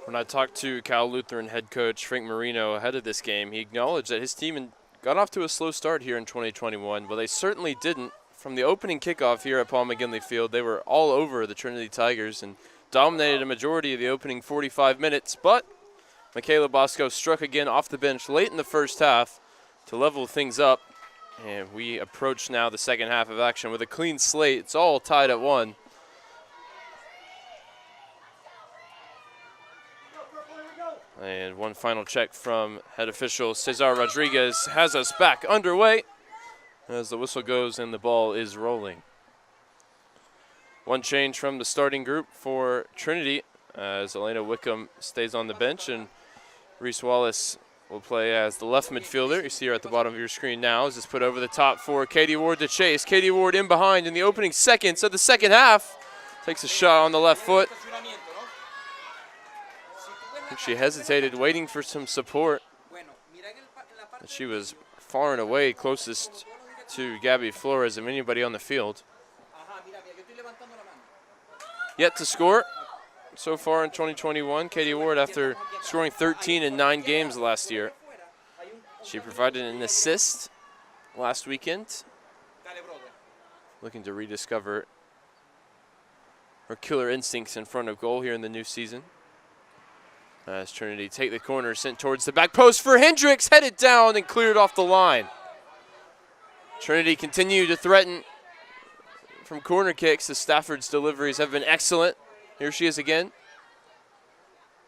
When I talked to Cal Lutheran head coach Frank Marino ahead of this game, he acknowledged that his team got off to a slow start here in 2021, but they certainly didn't. From the opening kickoff here at Paul McGinley Field, they were all over the Trinity Tigers and dominated a majority of the opening 45 minutes, but Michaela Bosco struck again off the bench late in the first half to level things up, and we approach now the second half of action with a clean slate. It's all tied at 1. And one final check from head official Cesar Rodriguez has us back underway as the whistle goes and the ball is rolling. One change from the starting group for Trinity as Elena Wickham stays on the bench, and Reese Wallace will play as the left midfielder. You see her at the bottom of your screen now as it's put over the top for Katie Ward to chase. Katie Ward in behind in the opening seconds of the second half. Takes a shot on the left foot. She hesitated, waiting for some support. But she was far and away closest to Gabby Flores of anybody on the field. Yet to score so far in 2021, Katie Ward, after scoring 13 in 9 games last year. She provided an assist last weekend, looking to rediscover her killer instincts in front of goal here in the new season. As Trinity take the corner, sent towards the back post for Hendricks, headed down and cleared off the line. Trinity continue to threaten from corner kicks as Stafford's deliveries have been excellent. Here she is again.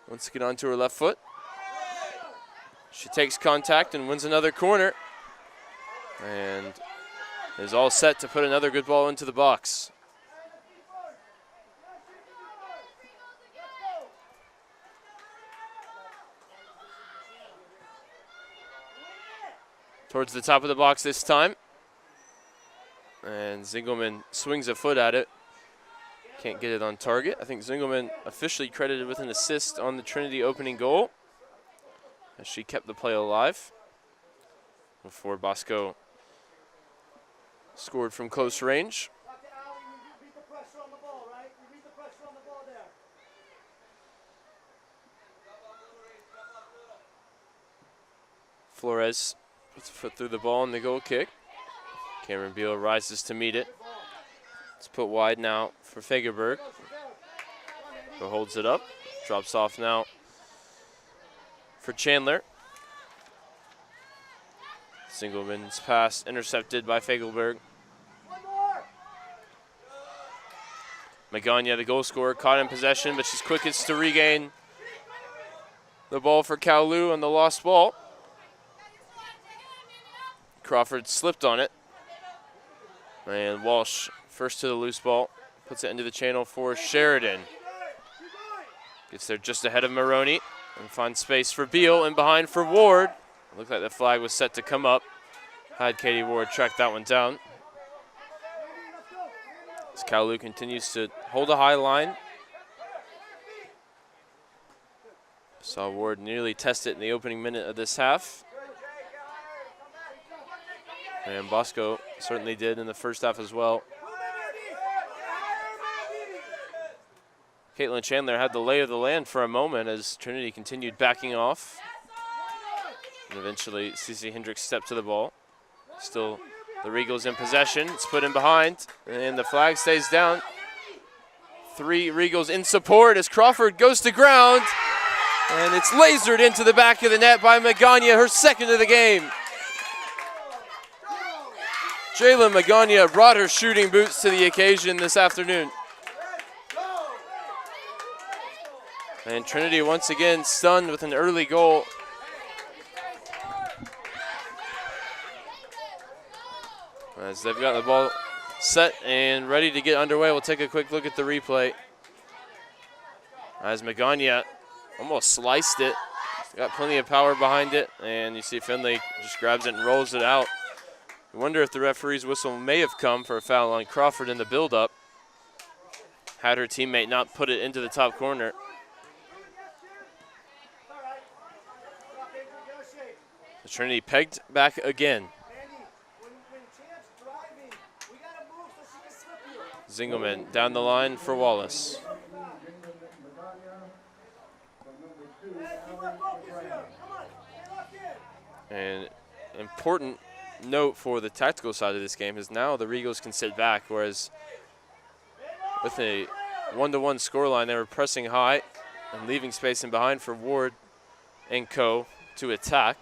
Wants to get onto her left foot. She takes contact and wins another corner. And is all set to put another good ball into the box. Towards the top of the box this time. And Zingelman swings a foot at it. Can't get it on target. I think Zingelman officially credited with an assist on the Trinity opening goal, as she kept the play alive before Bosco scored from close range. Flores puts a foot through the ball on the goal kick. Cameron Beal rises to meet it. It's put wide now for Fagerberg, who holds it up. Drops off now for Chandler. Singelman's pass intercepted by Fagerberg. Magana, the goal scorer, caught in possession, but she's quickest to regain the ball for Kowloon on the lost ball. Crawford slipped on it. And Walsh first to the loose ball. Puts it into the channel for Sheridan. Gets there just ahead of Maroney. And finds space for Beal and behind for Ward. Looked like the flag was set to come up. Had Katie Ward track that one down. As Kowloon continues to hold a high line. Saw Ward nearly test it in the opening minute of this half. And Bosco certainly did in the first half as well. Caitlin Chandler had the lay of the land for a moment as Trinity continued backing off. And eventually, Cece Hendricks stepped to the ball. Still, the Regals in possession. It's put in behind, and the flag stays down. 3 Regals in support as Crawford goes to ground. And it's lasered into the back of the net by Magana, her second of the game. Jayla Magana brought her shooting boots to the occasion this afternoon. And Trinity once again stunned with an early goal. As they've got the ball set and ready to get underway, we'll take a quick look at the replay. As Magana almost sliced it. Got plenty of power behind it, and you see Finley just grabs it and rolls it out. I wonder if the referee's whistle may have come for a foul on Crawford in the build-up. Had her teammate not put it into the top corner. The Trinity pegged back again. Zingelman down the line for Wallace. And important note for the tactical side of this game is now the Regals can sit back, whereas with a 1-1 scoreline, they were pressing high and leaving space in behind for Ward and co. to attack.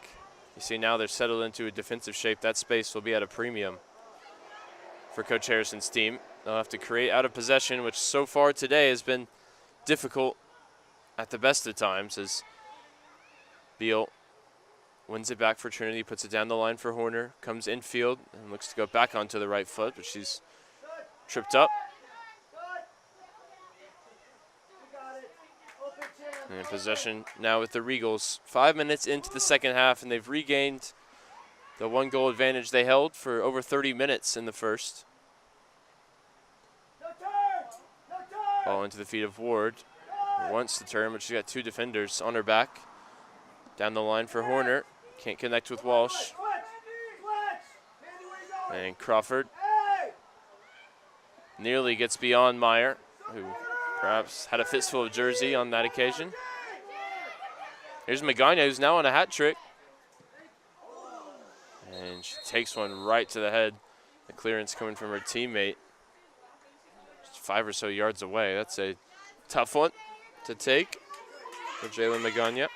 You see now they're settled into a defensive shape. That space will be at a premium for Coach Harrison's team. They'll have to create out of possession, which so far today has been difficult at the best of times, as Beal wins it back for Trinity, puts it down the line for Horner, comes infield and looks to go back onto the right foot, but she's tripped up. And possession now with the Regals. 5 minutes into the second half, and they've regained the 1-goal advantage they held for over 30 minutes in the first. Ball into the feet of Ward. Wants to turn, but she's got 2 defenders on her back. Down the line for Horner. Can't connect with Walsh. And Crawford nearly gets beyond Meyer, who perhaps had a fistful of jersey on that occasion. Here's Magana, who's now on a hat trick. And she takes one right to the head. The clearance coming from her teammate. Just 5 or so yards away. That's a tough one to take for Jalen Magana.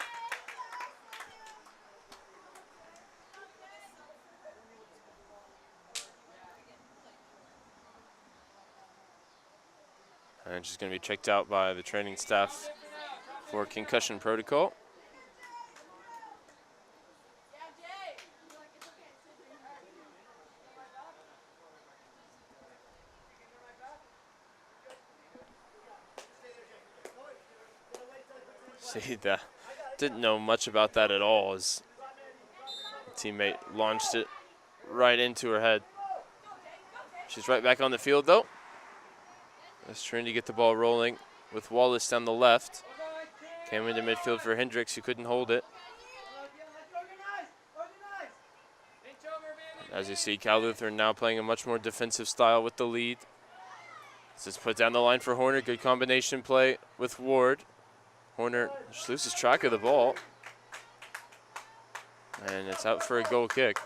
And she's going to be checked out by the training staff for concussion protocol. See, didn't know much about that at all, as the teammate launched it right into her head. She's right back on the field, though. As Trinity get the ball rolling with Wallace down the left. Came into midfield for Hendricks, who couldn't hold it. As you see, Cal Lutheran now playing a much more defensive style with the lead. This is put down the line for Horner. Good combination play with Ward. Horner just loses track of the ball. And it's out for a goal kick.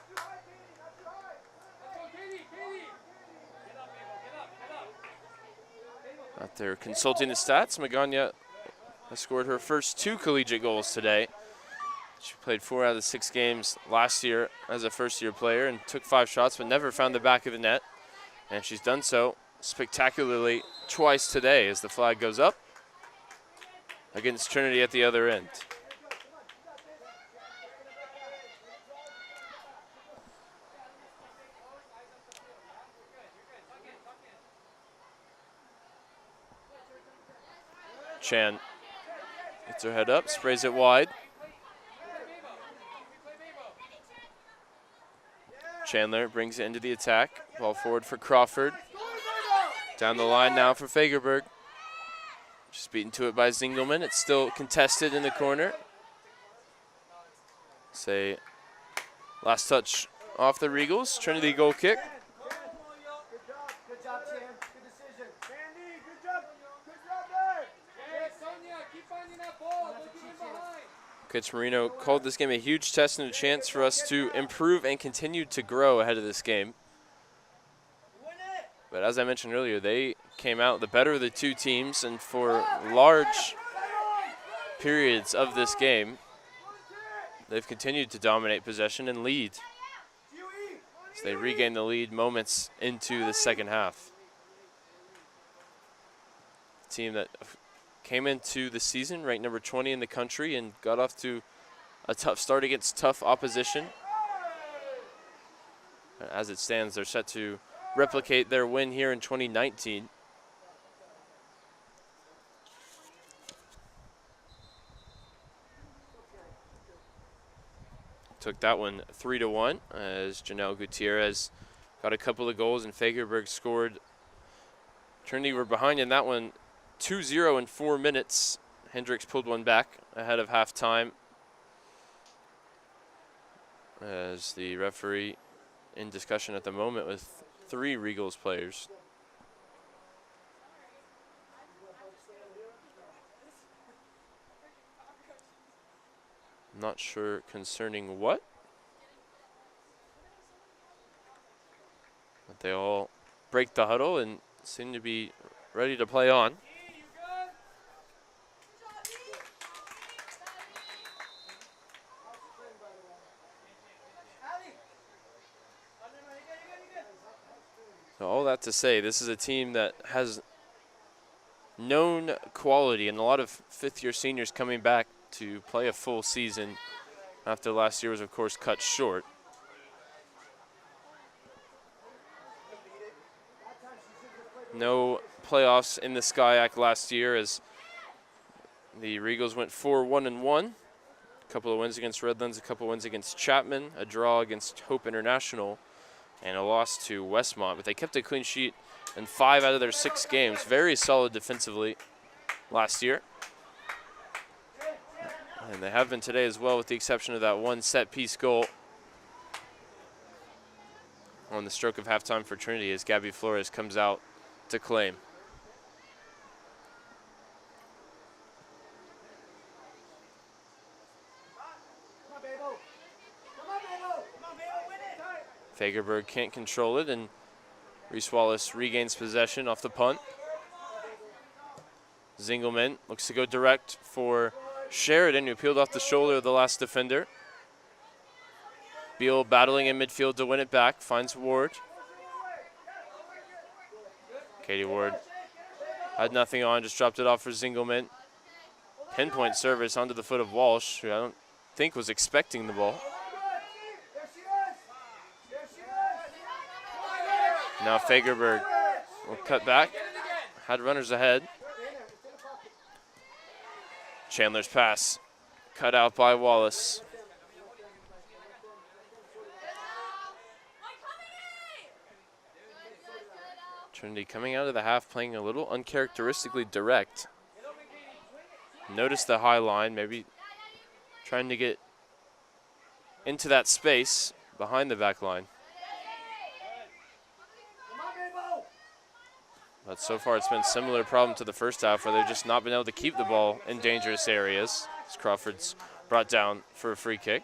Out there consulting the stats, Magana has scored her first 2 collegiate goals today. She played 4 out of the 6 games last year as a first-year player and took 5 shots but never found the back of the net. And she's done so spectacularly twice today as the flag goes up against Trinity at the other end. Chan gets her head up, sprays it wide. Chandler brings it into the attack. Ball forward for Crawford. Down the line now for Fagerberg. Just beaten to it by Zingelman. It's still contested in the corner. Say, last touch off the Regals. Trinity goal kick. Coach Marino called this game a huge test and a chance for us to improve and continue to grow ahead of this game. But as I mentioned earlier, they came out the better of the 2 teams, and for large periods of this game, they've continued to dominate possession and lead. So they regained the lead moments into the second half. Team that came into the season ranked number 20 in the country and got off to a tough start against tough opposition. As it stands, they're set to replicate their win here in 2019. Took that one 3-1 as Janelle Gutierrez got a couple of goals and Fagerberg scored. Trinity were behind in that one 2-0 in 4 minutes. Hendricks pulled one back ahead of halftime as the referee in discussion at the moment with 3 Regals players. Not sure concerning what. They all break the huddle and seem to be ready to play on. So all that to say, this is a team that has known quality and a lot of fifth-year seniors coming back to play a full season after last year was, of course, cut short. No playoffs in the SCIAC last year as the Regals went 4-1-1. A couple of wins against Redlands, a couple of wins against Chapman, a draw against Hope International, and a loss to Westmont. But they kept a clean sheet in 5 out of their 6 games. Very solid defensively last year. And they have been today as well, with the exception of that one set-piece goal on the stroke of halftime for Trinity as Gabby Flores comes out to claim. Fagerberg can't control it, and Reese Wallace regains possession off the punt. Zingelman looks to go direct for Sheridan, who peeled off the shoulder of the last defender. Beal battling in midfield to win it back, finds Ward. Katie Ward had nothing on, just dropped it off for Zingelman. Pinpoint service onto the foot of Walsh, who I don't think was expecting the ball. Now Fagerberg will cut back, had runners ahead. Chandler's pass cut out by Wallace. Trinity coming out of the half playing a little uncharacteristically direct. Notice the high line, maybe trying to get into that space behind the back line. But so far it's been a similar problem to the first half, where they've just not been able to keep the ball in dangerous areas. As Crawford's brought down for a free kick.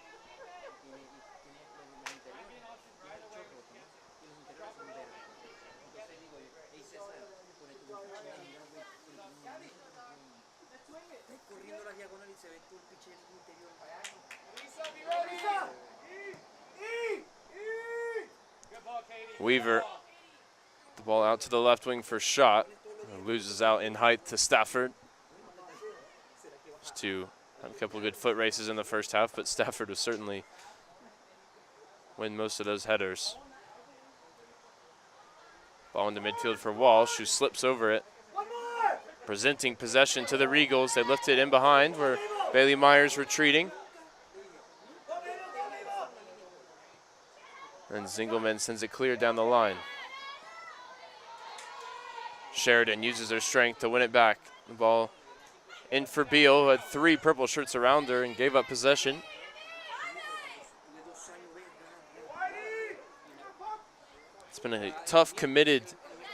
Weaver, the ball out to the left wing for shot. Loses out in height to Stafford. Just to have a couple of good foot races in the first half, but Stafford will certainly win most of those headers. Ball into midfield for Walsh, who slips over it. Presenting possession to the Regals. They lift it in behind where Bailey Myers retreating. And Zingelman sends it clear down the line. Sheridan uses her strength to win it back. The ball in for Beal, who had 3 purple shirts around her and gave up possession. It's been a tough, committed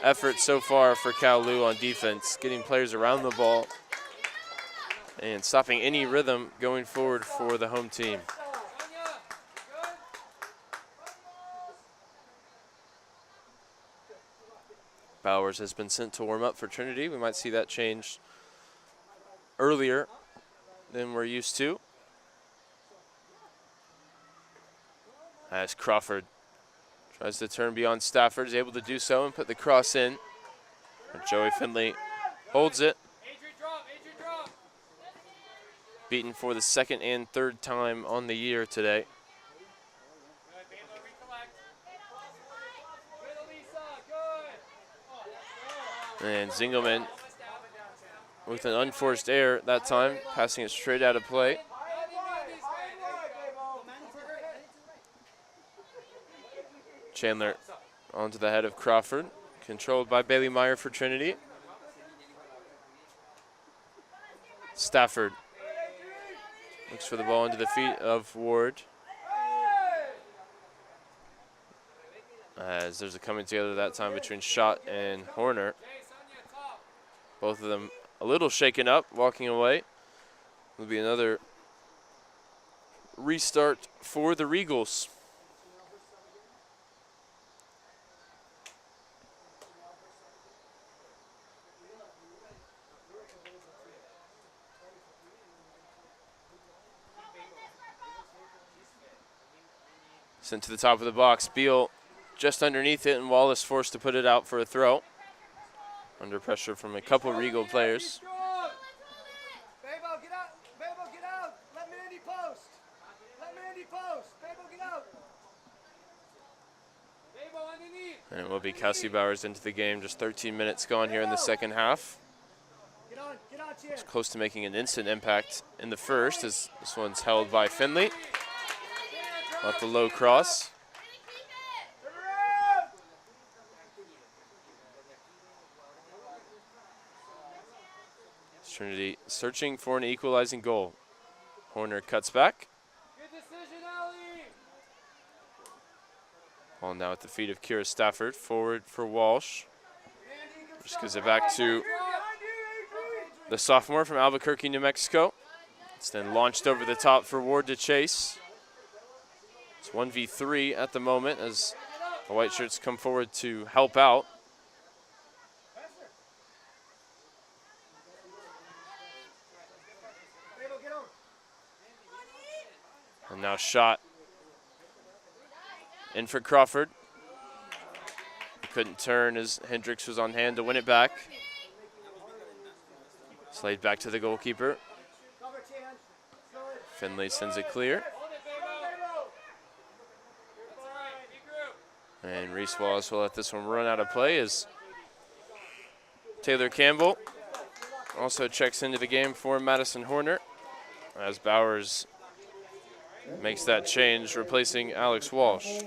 effort so far for Kowloon on defense, getting players around the ball and stopping any rhythm going forward for the home team. Bowers has been sent to warm up for Trinity. We might see that change earlier than we're used to. As Crawford tries to turn beyond Stafford, is able to do so and put the cross in. And Joey Finley holds it. Beaten for the 2nd and 3rd time on the year today. And Zingelman with an unforced error that time, passing it straight out of play. Chandler onto the head of Crawford, controlled by Bailey Meyer for Trinity. Stafford looks for the ball into the feet of Ward. As there's a coming together that time between Schott and Horner. Both of them a little shaken up, walking away. Will be another restart for the Regals. Sent to the top of the box. Beal just underneath it, and Wallace forced to put it out for a throw. Under pressure from a couple Regal players. Babo, get out. Babo, get out. Let Mandy post. Let Mandy post. Babo, get out. Babo, underneath. And it will be Cassie Bowers into the game. Just 13 minutes gone here in the second half. Get on, Chan. It's close to making an instant impact in the first, as this one's held by Finley. Off the low cross. Trinity searching for an equalizing goal. Horner cuts back. Good decision, Ali. Ball now at the feet of Kira Stafford. Forward for Walsh. Just gives it back to the sophomore from Albuquerque, New Mexico. It's then launched over the top for Ward to chase. It's 1v3 at the moment as the white shirts come forward to help out. And now shot in for Crawford. He couldn't turn as Hendricks was on hand to win it back. Slayed back to the goalkeeper. Finley sends it clear. And Reese Wallace will let this one run out of play as Taylor Campbell also checks into the game for Madison Horner as Bowers makes that change, replacing Alex Walsh.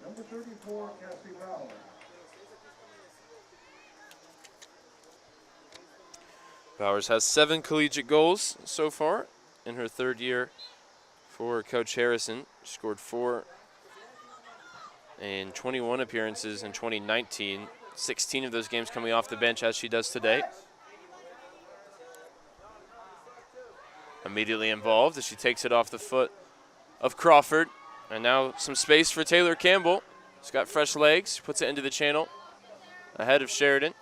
Number 34, Cassie Bowers. Bowers has 7 collegiate goals so far in her third year for Coach Harrison. She scored 4 in 21 appearances in 2019. 16 of those games coming off the bench as she does today. Immediately involved as she takes it off the foot of Crawford. And now some space for Taylor Campbell. She's got fresh legs, puts it into the channel ahead of Sheridan.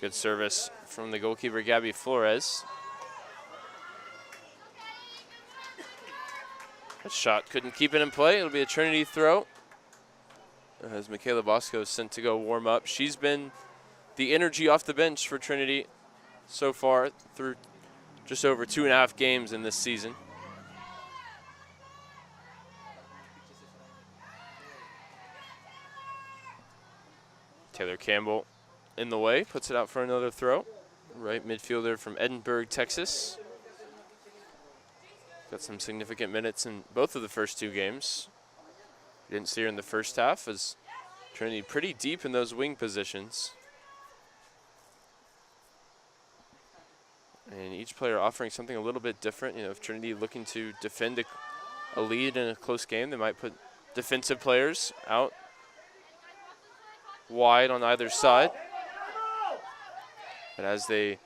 Good service from the goalkeeper, Gabby Flores. That shot couldn't keep it in play. It'll be a Trinity throw as Michaela Bosco is sent to go warm up. She's been the energy off the bench for Trinity so far through just over 2.5 games in this season. Taylor Campbell in the way, puts it out for another throw. Right midfielder from Edinburgh, Texas. Got some significant minutes in both of the first 2 games. Didn't see her in the first half as Trinity pretty deep in those wing positions. And each player offering something a little bit different. You know, if Trinity looking to defend a lead in a close game, they might put defensive players out wide on either side. But as they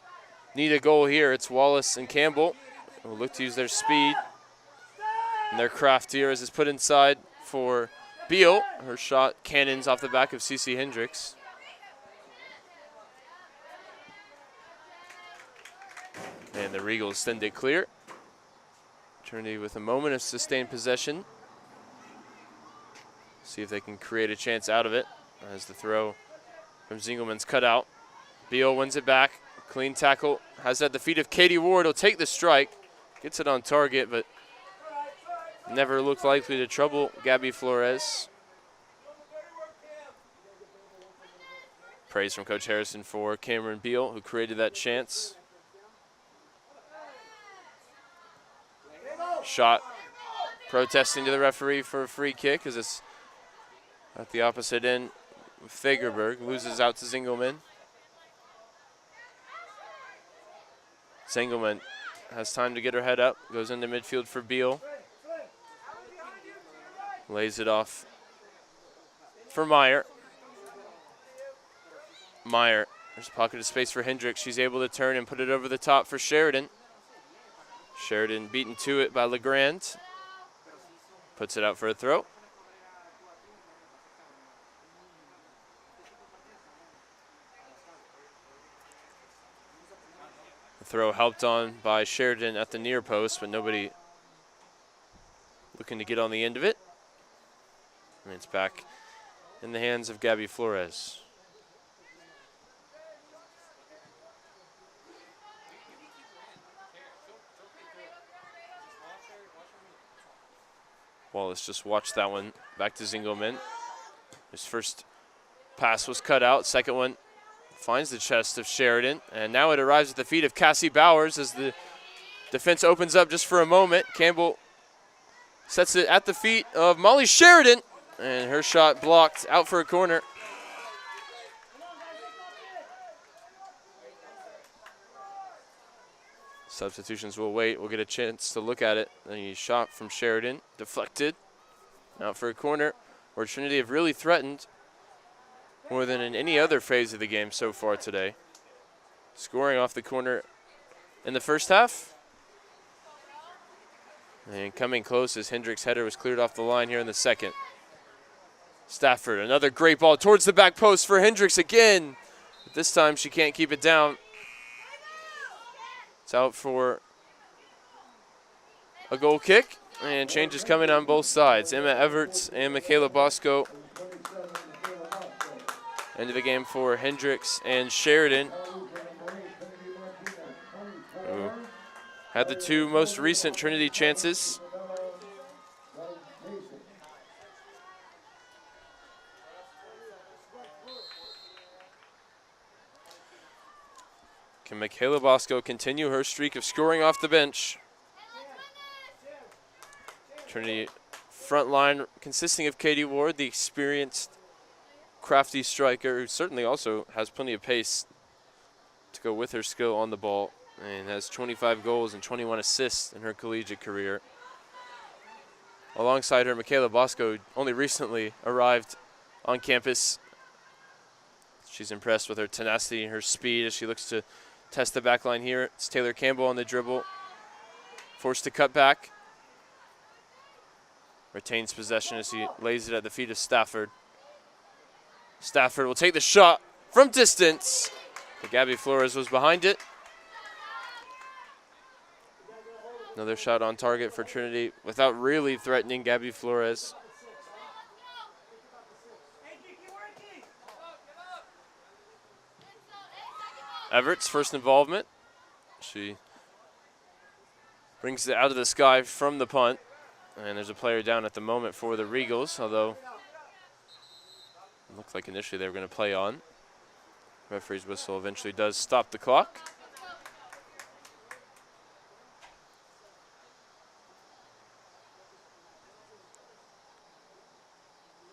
need a goal here, it's Wallace and Campbell who will look to use their speed and their craft here as it's put inside for Beal. Her shot cannons off the back of Cece Hendricks. And the Regals send it clear. Trinity with a moment of sustained possession. See if they can create a chance out of it as the throw from Zingelman's cut out. Beal wins it back. Clean tackle. Has it at the feet of Katie Ward. He'll take the strike. Gets it on target, but never looked likely to trouble Gabby Flores. Praise from Coach Harrison for Cameron Beal, who created that chance. Shot protesting to the referee for a free kick as it's at the opposite end. Fagerberg loses out to Zingelman. Zingelman has time to get her head up, goes into midfield for Beal. Lays it off for Meyer. Meyer, there's a pocket of space for Hendricks. She's able to turn and put it over the top for Sheridan. Sheridan beaten to it by LeGrand. Puts it out for a throw. throw helped on by Sheridan at the near post, but nobody looking to get on the end of it. And it's back in the hands of Gabby Flores. Wallace just watched that one back to Zingelman. His first pass was cut out. Second one finds the chest of Sheridan. And now it arrives at the feet of Cassie Bowers as the defense opens up just for a moment. Campbell sets it at the feet of Molly Sheridan. And her shot blocked out for a corner. Substitutions will wait. We'll get a chance to look at it. Then he shot from Sheridan, deflected, out for a corner, where Trinity have really threatened more than in any other phase of the game so far today. Scoring off the corner in the first half. And coming close as Hendricks' header was cleared off the line here in the second. Stafford, another great ball towards the back post for Hendricks again. But this time she can't keep it down. It's out for a goal kick, and changes coming on both sides. Emma Everts and Michaela Bosco. End of the game for Hendricks and Sheridan, who had the two most recent Trinity chances. Can Michaela Bosco continue her streak of scoring off the bench? Trinity front line consisting of Katie Ward, the experienced, crafty striker who certainly also has plenty of pace to go with her skill on the ball, and has 25 goals and 21 assists in her collegiate career. Alongside her, Michaela Bosco only recently arrived on campus. She's impressed with her tenacity and her speed as she looks to test the back line here. It's Taylor Campbell on the dribble. Forced to cut back. Retains possession as he lays it at the feet of Stafford. Stafford will take the shot from distance. But Gabby Flores was behind it. Another shot on target for Trinity without really threatening Gabby Flores. Everett's first involvement. She brings it out of the sky from the punt. And there's a player down at the moment for the Regals, although it looked like initially they were going to play on. Referee's whistle eventually does stop the clock.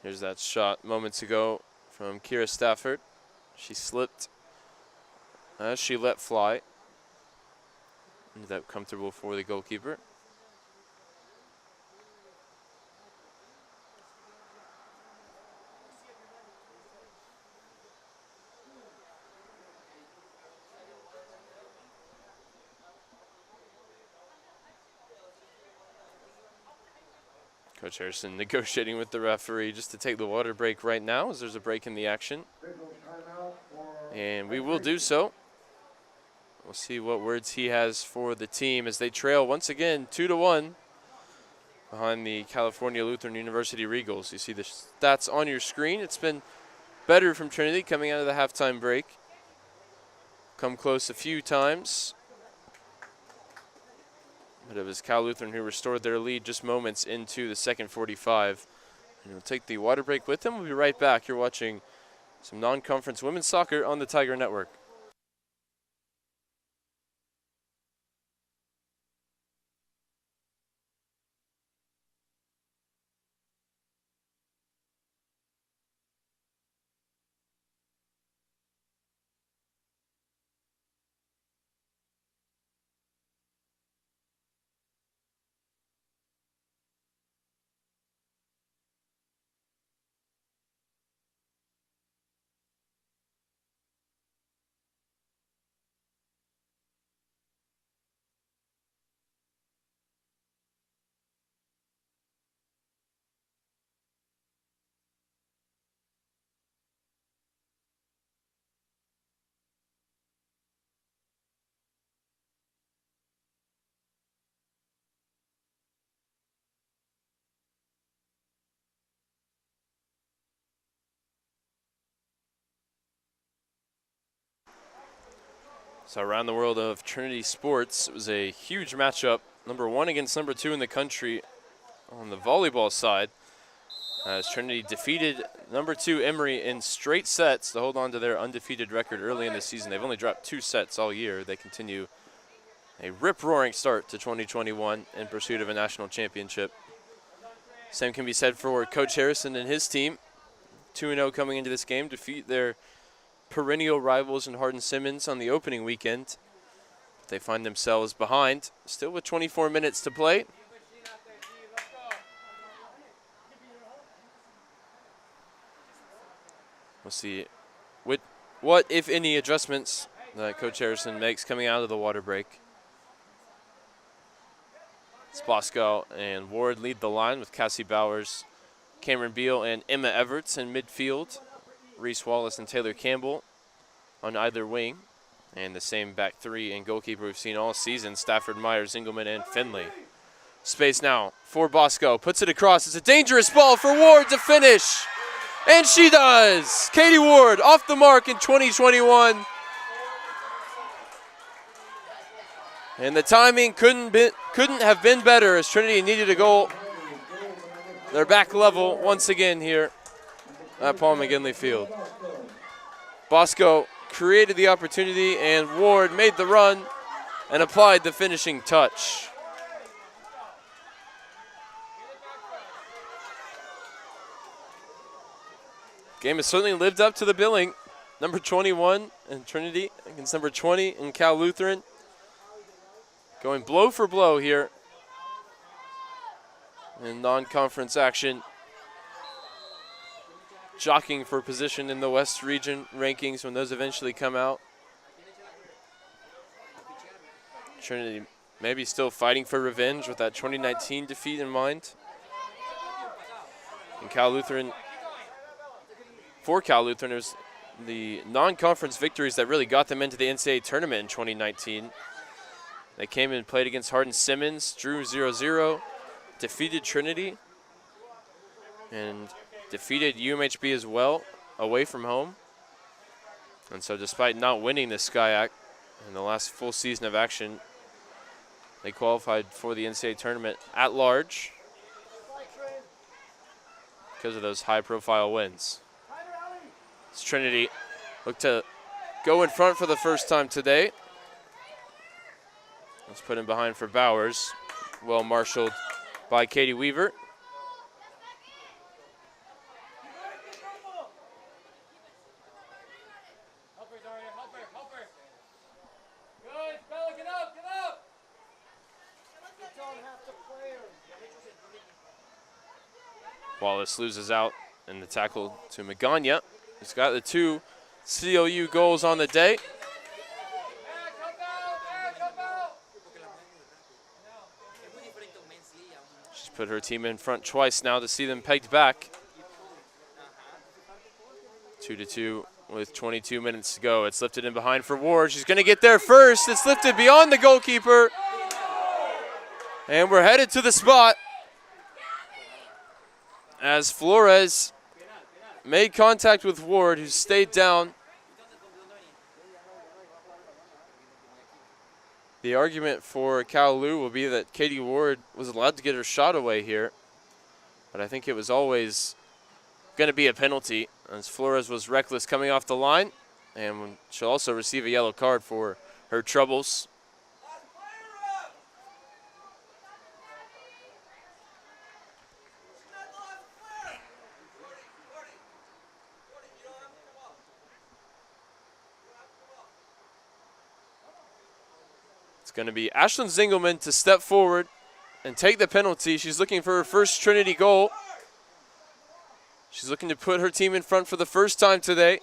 Here's that shot moments ago from Kira Stafford. She slipped as she let fly. Ended up comfortable for the goalkeeper. Coach Harrison negotiating with the referee just to take the water break right now, as there's a break in the action. And we will do so. We'll see what words he has for the team as they trail once again 2-1 behind the California Lutheran University Regals. You see the stats on your screen. It's been better from Trinity coming out of the halftime break. Come close a few times. But it was Cal Lutheran who restored their lead just moments into the second 45. And we'll take the water break with them. We'll be right back. You're watching some non-conference women's soccer on the Tiger Network. So around the world of Trinity sports, it was a huge matchup. Number 1 against number 2 in the country on the volleyball side, as Trinity defeated number 2 Emory in straight sets to hold on to their undefeated record early in the season. They've only dropped 2 sets all year. They continue a rip-roaring start to 2021 in pursuit of a national championship. Same can be said for Coach Harrison and his team. 2-0 coming into this game, defeat their perennial rivals in Hardin-Simmons on the opening weekend. They find themselves behind, still with 24 minutes to play. We'll see what, if any, adjustments that Coach Harrison makes coming out of the water break. Bosco and Ward lead the line with Cassie Bowers, Cameron Beal, and Emma Everts in midfield. Reese Wallace and Taylor Campbell on either wing. And the same back three and goalkeeper we've seen all season, Stafford, Myers, Engelman, and Finley. Space now for Bosco. Puts it across. It's a dangerous ball for Ward to finish. And she does. Katie Ward off the mark in 2021. And the timing couldn't have been better as Trinity needed a goal. They're back level once again here at Paul McGinley Field. Bosco created the opportunity and Ward made the run and applied the finishing touch. Game has certainly lived up to the billing. Number 21 in Trinity against number 20 in Cal Lutheran. Going blow for blow here in non-conference action. Jockeying for position in the West region rankings when those eventually come out. Trinity maybe still fighting for revenge with that 2019 defeat in mind. And Cal Lutheran, for Cal Lutheran, it was the non-conference victories that really got them into the NCAA tournament in 2019. They came and played against Hardin-Simmons, drew 0-0, defeated Trinity, and defeated UMHB as well, away from home. And so despite not winning this SCIAC in the last full season of action, they qualified for the NCAA tournament at large because of those high-profile wins. It's Trinity look to go in front for the first time today. Let's put him behind for Bowers. Well marshaled by Katie Weaver. Wallace loses out in the tackle to Magana. He's got the 2 CLU goals on the day. She's put her team in front twice now to see them pegged back. 2-2 with 22 minutes to go. It's lifted in behind for Ward. She's going to get there first. It's lifted beyond the goalkeeper. And we're headed to the spot as Flores made contact with Ward, who stayed down. The argument for Cal Lu will be that Katie Ward was allowed to get her shot away here, but I think it was always going to be a penalty as Flores was reckless coming off the line, and she'll also receive a yellow card for her troubles. Going to be Ashlyn Zingelman to step forward and take the penalty. She's looking for her first Trinity goal. She's looking to put her team in front for the first time today.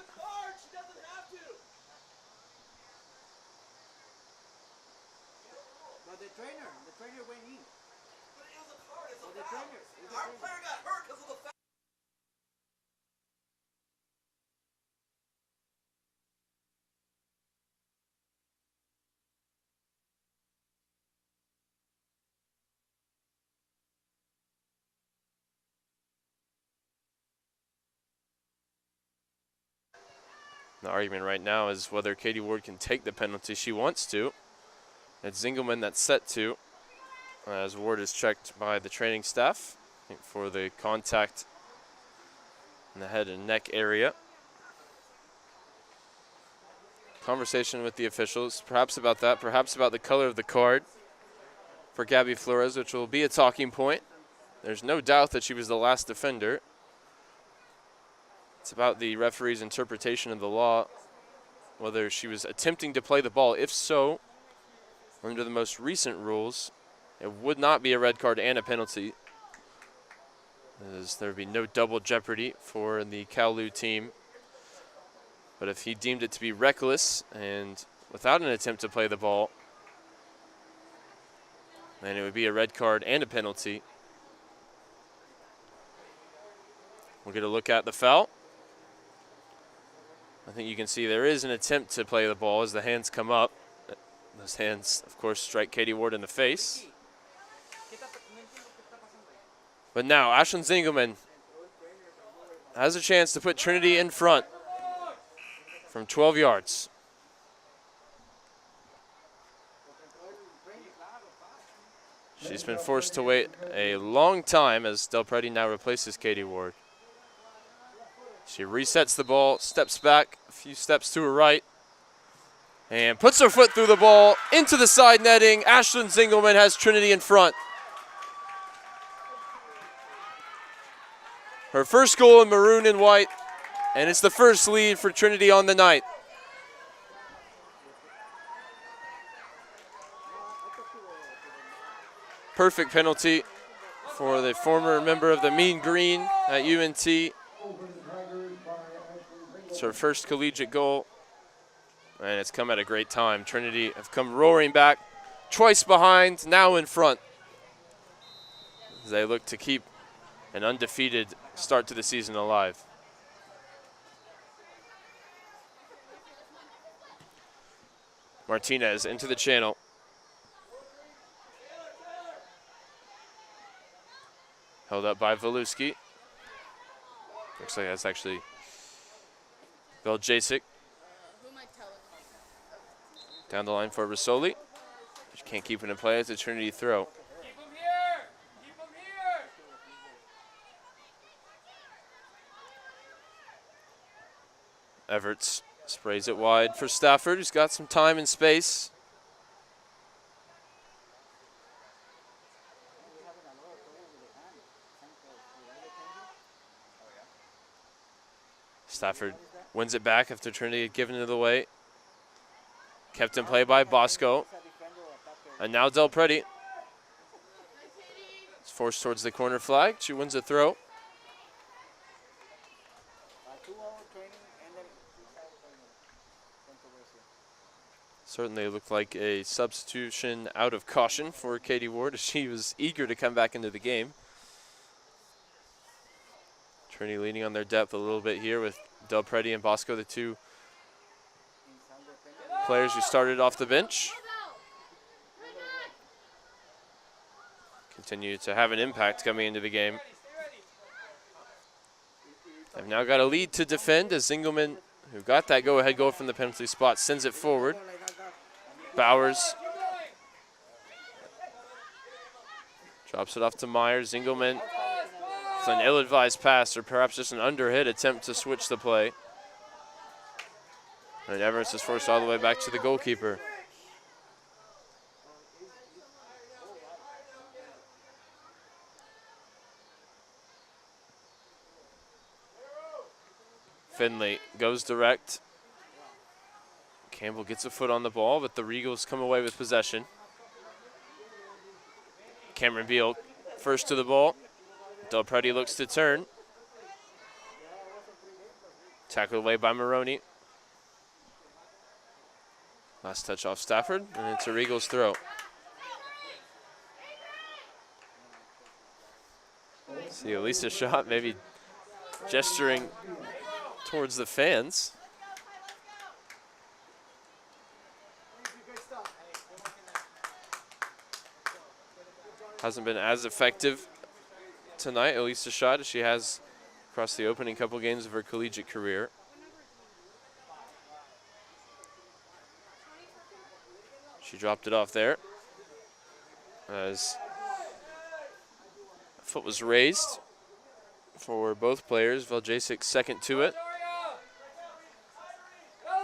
The argument right now is whether Katie Ward can take the penalty. She wants to. It's Zingelman that's set to, as Ward is checked by the training staff for the contact in the head and neck area. Conversation with the officials, perhaps about that, perhaps about the color of the card for Gabby Flores, which will be a talking point. There's no doubt that she was the last defender. It's about the referee's interpretation of the law, whether she was attempting to play the ball. If so, under the most recent rules, it would not be a red card and a penalty, as there would be no double jeopardy for the Kowloon team. But if he deemed it to be reckless and without an attempt to play the ball, then it would be a red card and a penalty. We'll get a look at the foul. I think you can see there is an attempt to play the ball as the hands come up. Those hands, of course, strike Katie Ward in the face. But now, Ashlyn Zingelman has a chance to put Trinity in front from 12 yards. She's been forced to wait a long time as Del Preti now replaces Katie Ward. She resets the ball, steps back a few steps to her right, and puts her foot through the ball into the side netting. Ashlyn Zingelman has Trinity in front. Her first goal in maroon and white, and it's the first lead for Trinity on the night. Perfect penalty for the former member of the Mean Green at UNT. It's her first collegiate goal, and it's come at a great time. Trinity have come roaring back, twice behind, now in front, as they look to keep an undefeated start to the season alive. Martinez into the channel. Held up by Waluski. Looks like that's actually Beljasic. Down the line for Rosoli. She can't keep it in play. It's a Trinity throw. Keep him here! Keep him here! Everts sprays it wide for Stafford, who's got some time and space. Stafford wins it back after Trinity had given it away. Kept in play by Bosco. And now Del Preti. It's forced towards the corner flag. She wins the throw. Certainly looked like a substitution out of caution for Katie Ward, as she was eager to come back into the game. Trinity leaning on their depth a little bit here with Del Preti and Bosco, the two players who started off the bench. Continue to have an impact coming into the game. They've now got a lead to defend as Zingelman, who got that go-ahead goal from the penalty spot, sends it forward. Bowers drops it off to Myers. Zingelman with an ill-advised pass, or perhaps just an underhit attempt to switch the play. And Everts is forced all the way back to the goalkeeper. Finley goes direct. Campbell gets a foot on the ball, but the Regals come away with possession. Cameron Beal first to the ball. Del Preti looks to turn. Tackled away by Maroney. Last touch off Stafford, and it's a Regals throw. See Elisa Schott maybe gesturing towards the fans. Hasn't been as effective tonight, Elisa Schott, as she has across the opening couple games of her collegiate career. dropped it off there as foot was raised for both players. Veljacek second to it.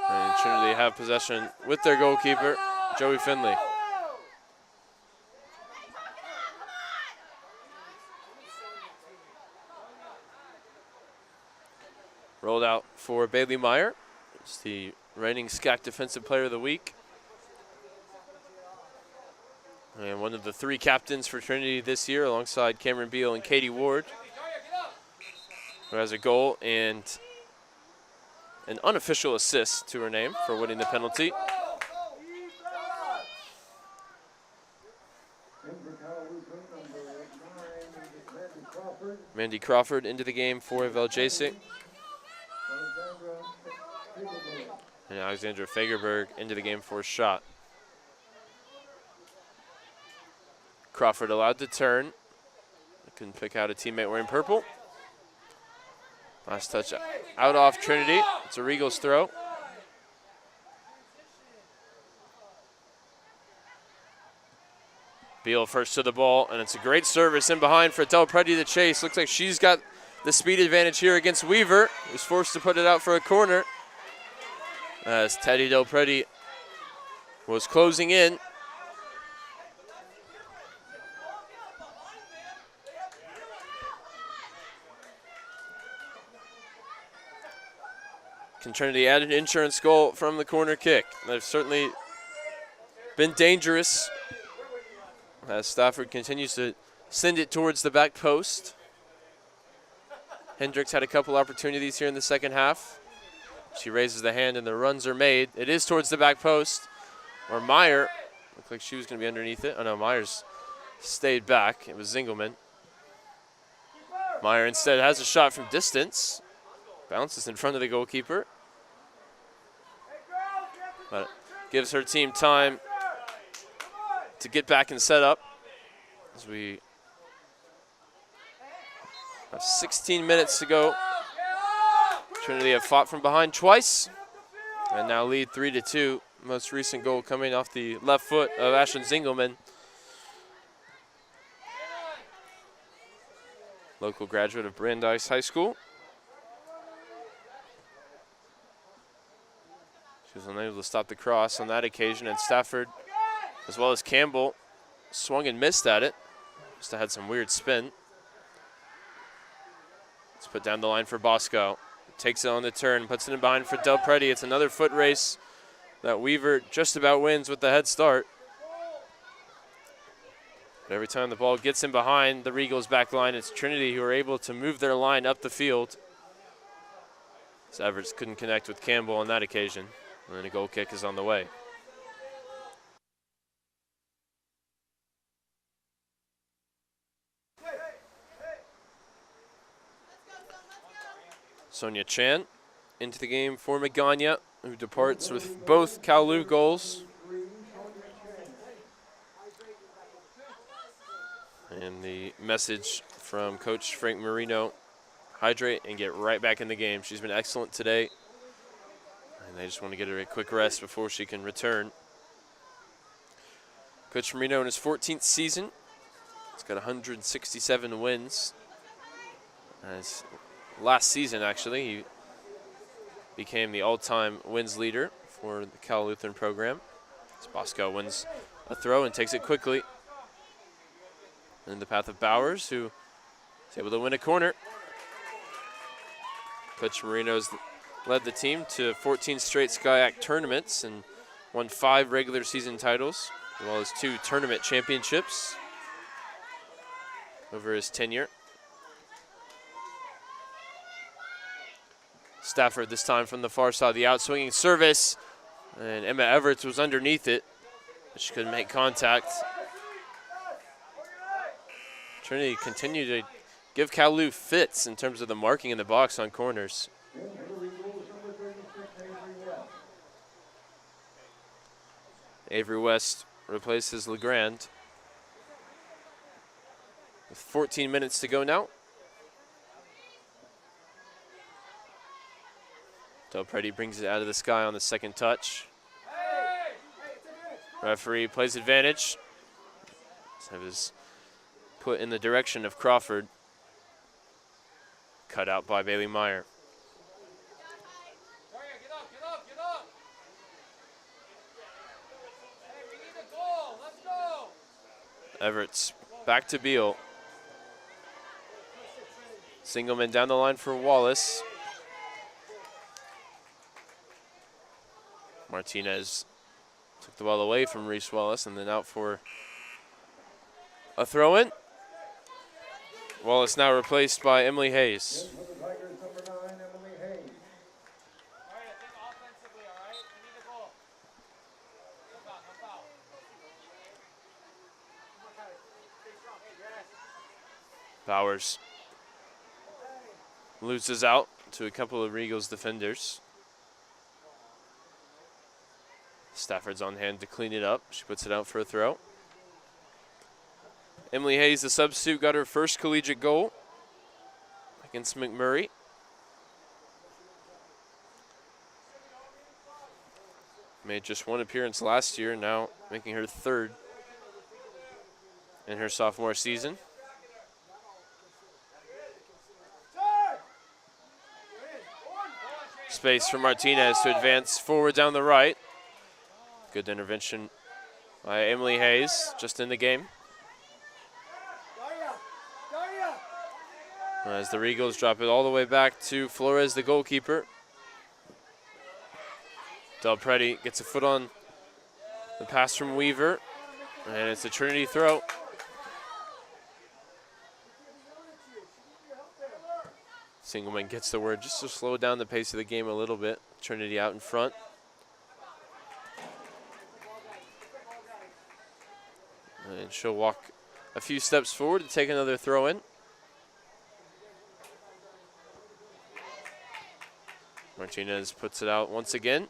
And Trinity have possession with their goalkeeper, Joey Finley. Rolled out for Bailey Meyer. It's the reigning SCAC Defensive Player of the Week. And one of the 3 captains for Trinity this year, alongside Cameron Beal and Katie Ward, who has a goal and an unofficial assist to her name for winning the penalty. Mandy Crawford into the game for Veljacek. And Alexandra Fagerberg into the game for a shot. Crawford allowed to turn. Couldn't pick out a teammate wearing purple. Last touch out off Trinity. It's a Regals throw. Beal first to the ball, and it's a great service in behind for Del Preti to chase. Looks like she's got the speed advantage here against Weaver, who's forced to put it out for a corner. As Teddy Del Preti was closing in. Can Trinity add an insurance goal from the corner kick? They've certainly been dangerous as Stafford continues to send it towards the back post. Hendricks had a couple opportunities here in the second half. She raises the hand and the runs are made. It is towards the back post. Or Meyer, looked like she was going to be underneath it. Oh no, Myers stayed back. It was Zingelman. Meyer instead has a shot from distance. Bounces in front of the goalkeeper. But gives her team time to get back and set up. As we have 16 minutes to go. Trinity have fought from behind twice and now lead 3-2. Most recent goal coming off the left foot of Ashlyn Zingelman. Local graduate of Brandeis High School. She was unable to stop the cross on that occasion, and Stafford, as well as Campbell, swung and missed at it. Just had some weird spin. It's put down the line for Bosco. Takes it on the turn, puts it in behind for Del Preti. It's another foot race that Weaver just about wins with the head start. But every time the ball gets in behind the Regals back line, it's Trinity who are able to move their line up the field. So Everts couldn't connect with Campbell on that occasion. And then a goal kick is on the way. Sonia Chan into the game for Magana, who departs with both Kowloon goals. And the message from Coach Frank Marino, hydrate and get right back in the game. She's been excellent today, and they just want to get her a quick rest before she can return. Coach Marino in his 14th season. He's got 167 wins. As last season, actually, he became the all-time wins leader for the Cal Lutheran program. As Bosco wins a throw and takes it quickly in the path of Bowers, who is able to win a corner. Coach Marino's led the team to 14 straight SCIAC tournaments and won 5 regular season titles, as well as 2 tournament championships over his tenure. Stafford this time from the far side, the outswinging service, and Emma Everts was underneath it, but she couldn't make contact. Trinity continued to give Kowloon fits in terms of the marking in the box on corners. Avery West replaces LeGrand. With 14 minutes to go now. Del Preti brings it out of the sky on the second touch. Referee plays advantage. It was put in the direction of Crawford. Cut out by Bailey Meyer. Get up, get up, get up. Hey, we need a goal. Let's go. Everett's back to Beal. Singleman down the line for Wallace. Martinez took the ball away from Reese Wallace and then out for a throw-in. Wallace now replaced by Emily Hayes. In for the Tigers, number 9, Emily Hayes. All right, I think offensively, all right? We need a goal. No foul, no foul. Yes. Bowers loses out to a couple of Regals defenders. Stafford's on hand to clean it up. She puts it out for a throw. Emily Hayes, the substitute, got her first collegiate goal against McMurray. Made just one appearance last year, now making her third in her sophomore season. Space for Martinez to advance forward down the right. Good intervention by Emily Hayes, just in the game. As the Regals drop it all the way back to Flores, the goalkeeper. Del Preti gets a foot on the pass from Weaver, and it's a Trinity throw. Singleman gets the word just to slow down the pace of the game a little bit. Trinity out in front. And she'll walk a few steps forward to take another throw in. Martinez puts it out once again.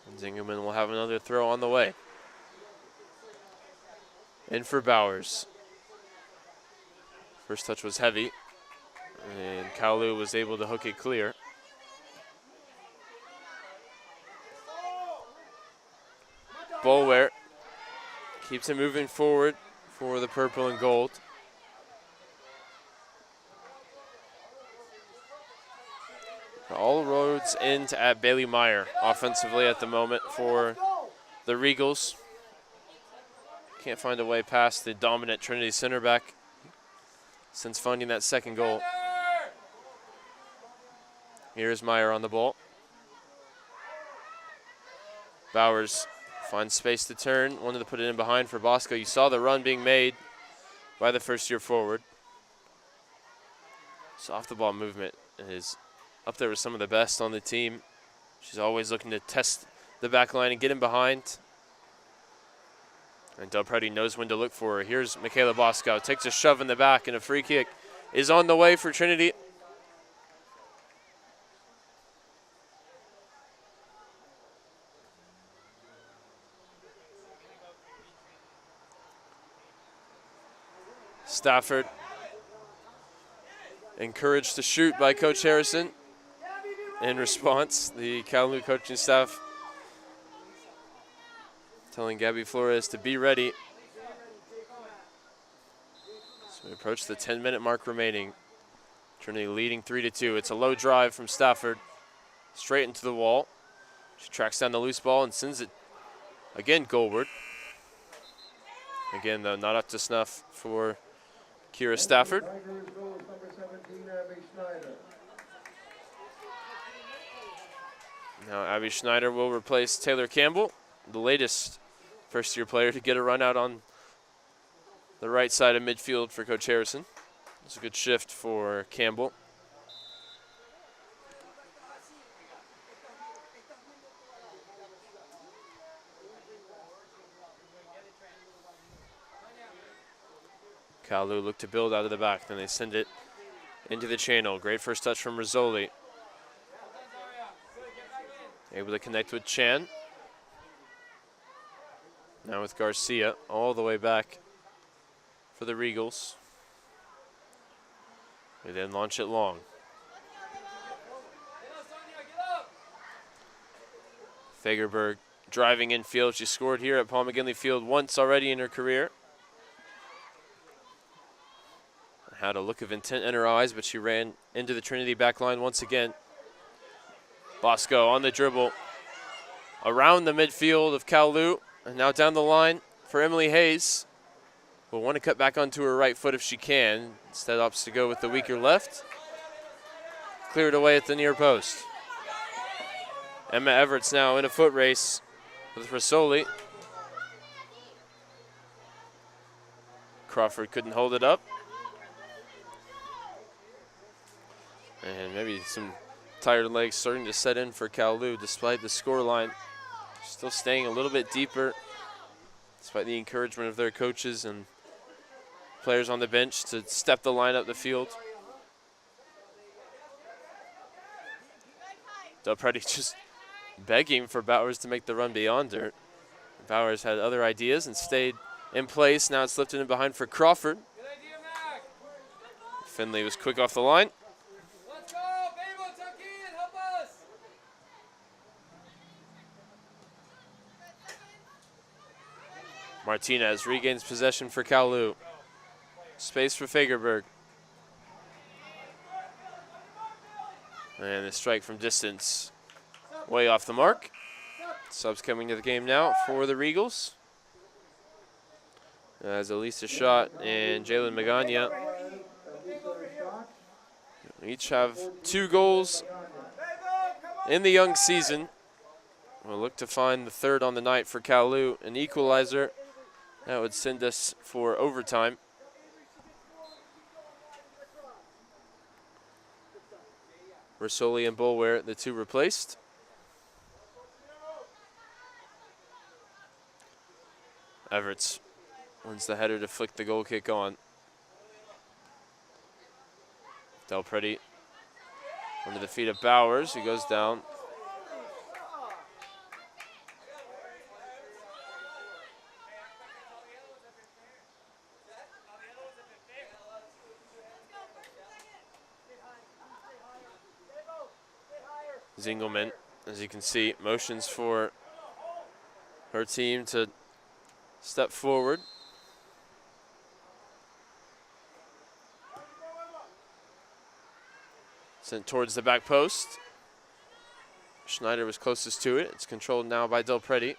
And Zingerman will have another throw on the way. In for Bowers. First touch was heavy, and Kalu was able to hook it clear. Boulware keeps it moving forward for the purple and gold. All roads into at Bailey Meyer offensively at the moment for the Regals. Can't find a way past the dominant Trinity center back since finding that second goal. Here's Meyer on the ball. Bowers finds space to turn, wanted to put it in behind for Bosco. You saw the run being made by the first-year forward. Off the ball movement is up there with some of the best on the team. She's always looking to test the back line and get in behind. And Del Preti knows when to look for her. Here's Michaela Bosco, takes a shove in the back, and a free kick is on the way for Trinity. Stafford encouraged to shoot by Coach Harrison. In response, the Kalamazoo coaching staff telling Gabby Flores to be ready. So we approach the 10-minute mark remaining. Trinity leading 3-2. It's a low drive from Stafford, straight into the wall. She tracks down the loose ball and sends it again goalward. Again, though, not up to snuff for Kira Stafford. Tigers goes number 17, Abby Schneider. Now Abby Schneider will replace Taylor Campbell, the latest first-year player to get a run out on the right side of midfield for Coach Harrison. It's a good shift for Campbell. Kalu look to build out of the back, then they send it into the channel. Great first touch from Rizzoli. Able to connect with Chan. Now with Garcia all the way back for the Regals. They then launch it long. Fagerberg driving infield. She scored here at Paul McGinley Field once already in her career. Had a look of intent in her eyes, but she ran into the Trinity back line once again. Bosco on the dribble. Around the midfield of Kowloon, and now down the line for Emily Hayes. Will want to cut back onto her right foot if she can. Instead opts to go with the weaker left. Cleared away at the near post. Emma Everett's now in a foot race with Rasoli. Crawford couldn't hold it up. And maybe some tired legs starting to set in for Kowloon despite the scoreline. Still staying a little bit deeper despite the encouragement of their coaches and players on the bench to step the line up the field. Del Preti just begging for Bowers to make the run beyond her. Bowers had other ideas and stayed in place. Now it's lifted in behind for Crawford. Finley was quick off the line. Let's go, Babel, tuck in, help us. Martinez regains possession for Kowloon. Space for Fagerberg. And the strike from distance, way off the mark. Subs coming to the game now for the Regals. As Elisa Schott and Jalen Magana each have 2 goals in the young season. We'll look to find the third on the night for Kowloon, an equalizer. That would send us for overtime. Rasoli and Bulware, the 2 replaced. Everett's wins the header to flick the goal kick on. Del Preti under the feet of Bowers, who goes down. Zingelman, as you can see, motions for her team to step forward. Sent towards the back post. Schneider was closest to it. It's controlled now by Del Preti.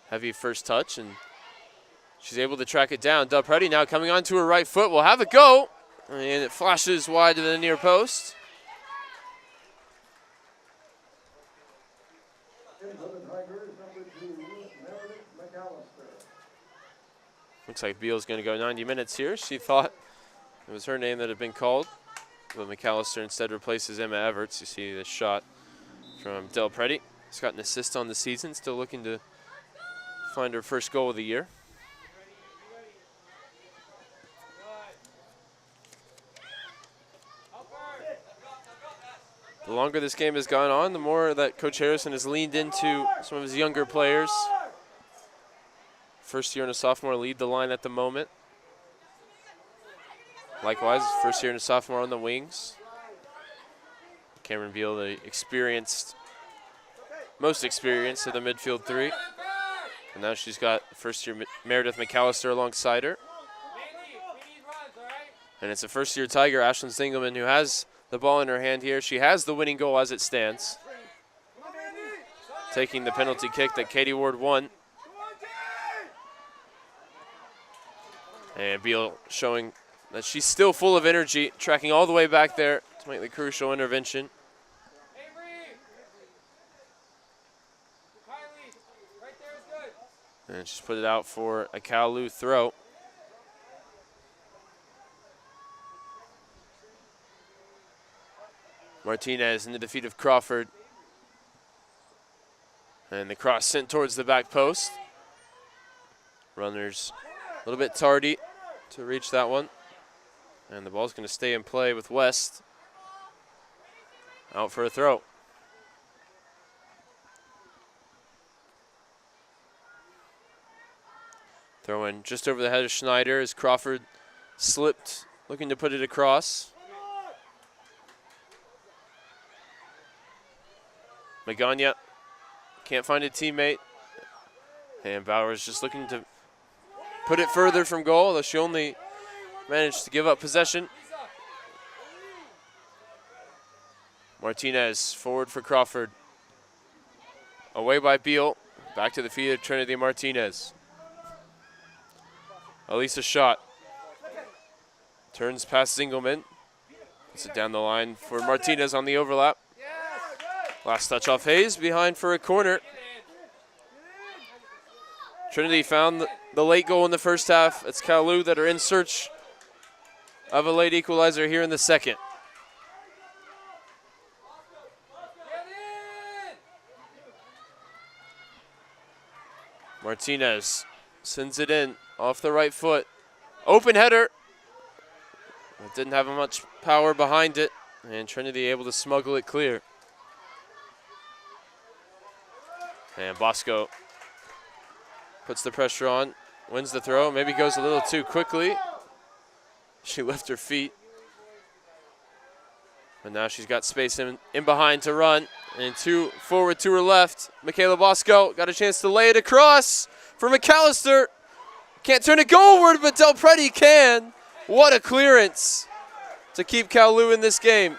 Heavy first touch, and she's able to track it down. Del Preti now coming onto her right foot. Will have a go, and it flashes wide to the near post. Looks like Beal's going to go 90 minutes here. She thought it was her name that had been called, but McAllister instead replaces Emma Everts. You see this shot from Del Preti. She's got an assist on the season, still looking to find her first goal of the year. The longer this game has gone on, the more that Coach Harrison has leaned into some of his younger players. First year and a sophomore lead the line at the moment. Likewise, first year and a sophomore on the wings. Cameron Beal, the most experienced of the midfield 3. And now she's got first year Meredith McAllister alongside her. And it's a first year Tiger, Ashlyn Zingelman, who has the ball in her hand here. She has the winning goal as it stands. Taking the penalty kick that Katie Ward won. And Beal showing that she's still full of energy, tracking all the way back there to make the crucial intervention. And she's put it out for a Kowloon throw. Martinez into the feet of Crawford. And the cross sent towards the back post. Runners a little bit tardy to reach that one. And the ball's going to stay in play with West. Out for a throw. Throw in just over the head of Schneider as Crawford slipped, looking to put it across. Magana can't find a teammate. And Bowers just looking to put it further from goal, though she only managed to give up possession. Martinez forward for Crawford. Away by Beal. Back to the feet of Trinity Martinez. Elisa shot. Turns past Zingelman. Puts it down the line for Martinez on the overlap. Last touch off Hayes, behind for a corner. Trinity found the late goal in the first half. It's Kalu that are in search of a late equalizer here in the second. Martinez sends it in off the right foot. Open header. It didn't have much power behind it, and Trinity able to smuggle it clear. And Bosco puts the pressure on, wins the throw, maybe goes a little too quickly. She left her feet. But now she's got space in behind to run. And two forward to her left. Michaela Bosco got a chance to lay it across for McAllister. Can't turn it goalward, but Del Preti can. What a clearance to keep Kalu in this game.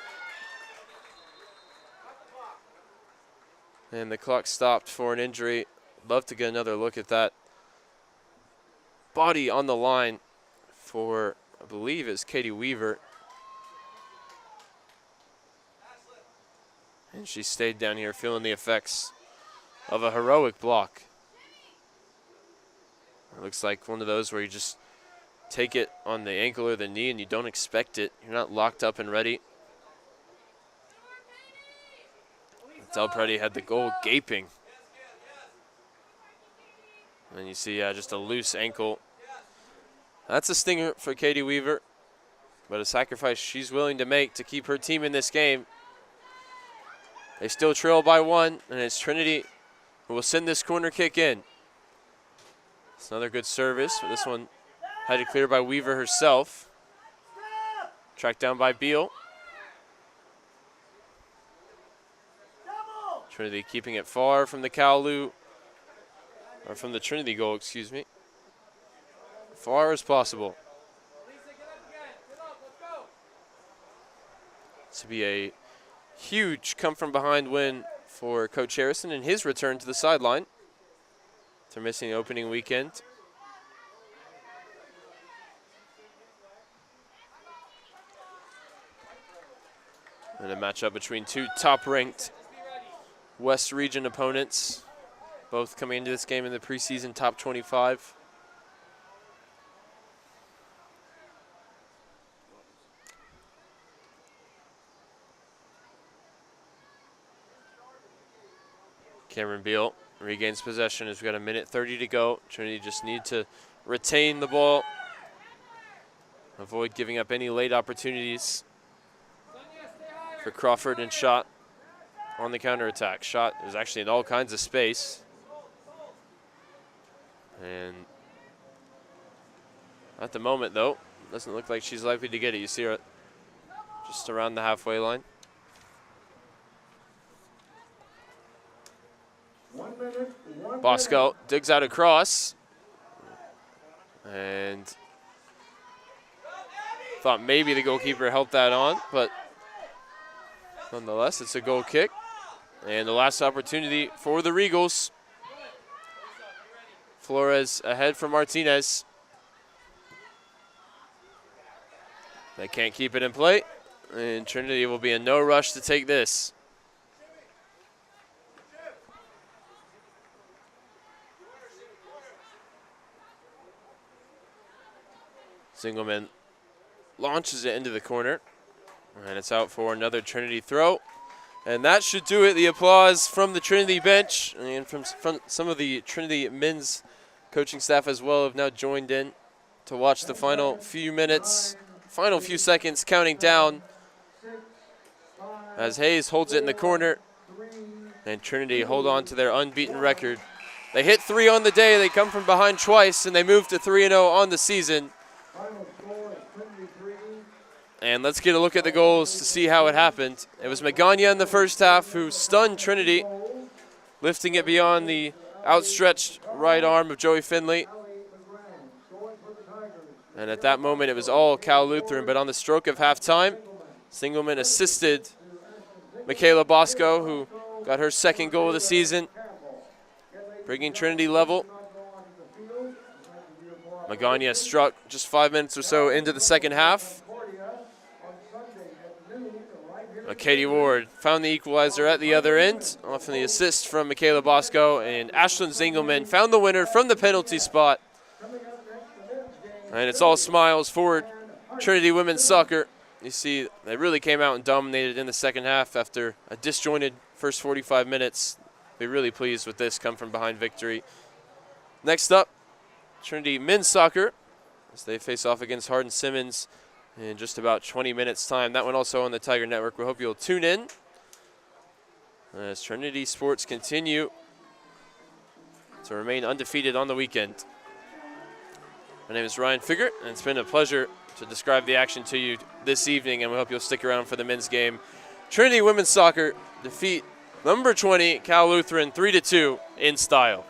And the clock stopped for an injury. Love to get another look at that. Body on the line for, I believe, is Katie Weaver. And she stayed down here feeling the effects of a heroic block. It looks like one of those where you just take it on the ankle or the knee and you don't expect it. You're not locked up and ready. Del Preti had the goal gaping. And you see just a loose ankle. That's a stinger for Katie Weaver, but a sacrifice she's willing to make to keep her team in this game. They still trail by one, and it's Trinity who will send this corner kick in. It's another good service, but this one had to clear by Weaver herself. Tracked down by Beal. Trinity keeping it far from the Kalu, or from the Trinity goal, excuse me. Far as possible. To be a huge come-from-behind win for Coach Harrison in his return to the sideline. They're missing the opening weekend. And a matchup between two top-ranked West Region opponents, both coming into this game in the preseason top 25. Cameron Beal regains possession as we've got a minute 30 to go. Trinity just need to retain the ball, avoid giving up any late opportunities for Crawford and Schott on the counterattack. Schott is actually in all kinds of space. And at the moment, though, doesn't look like she's likely to get it. You see her just around the halfway line. 1 minute, 1 Bosco digs out a cross. And thought maybe the goalkeeper helped that on, but nonetheless, it's a goal kick. And the last opportunity for the Regals. Flores ahead for Martinez. They can't keep it in play, and Trinity will be in no rush to take this. Zingelman launches it into the corner, and it's out for another Trinity throw. And that should do it. The applause from the Trinity bench and from some of the Trinity men's coaching staff as well have now joined in to watch the final few minutes, final few seconds counting down as Hayes holds it in the corner and Trinity hold on to their unbeaten record. They hit 3 on the day. They come from behind twice and they move to 3-0 on the season. And let's get a look at the goals to see how it happened. It was Magana in the first half who stunned Trinity, lifting it beyond the outstretched right arm of Joey Finley. And at that moment, it was all Cal Lutheran. But on the stroke of halftime, Singleman assisted Michaela Bosco, who got her second goal of the season, bringing Trinity level. Magana struck just 5 minutes or so into the second half. Katie Ward found the equalizer at the other end, off the assist from Michaela Bosco, and Ashlyn Zingelman found the winner from the penalty spot. And it's all smiles for Trinity women's soccer. You see, they really came out and dominated in the second half after a disjointed first 45 minutes. Be really pleased with this come from behind victory. Next up, Trinity men's soccer as they face off against Hardin Simmons in just about 20 minutes time. That one also on the Tiger Network. We hope you'll tune in as Trinity sports continue to remain undefeated on the weekend. My name is Ryan Figert, and it's been a pleasure to describe the action to you this evening, and we hope you'll stick around for the men's game. Trinity women's soccer defeat number 20 Cal Lutheran 3-2 in style.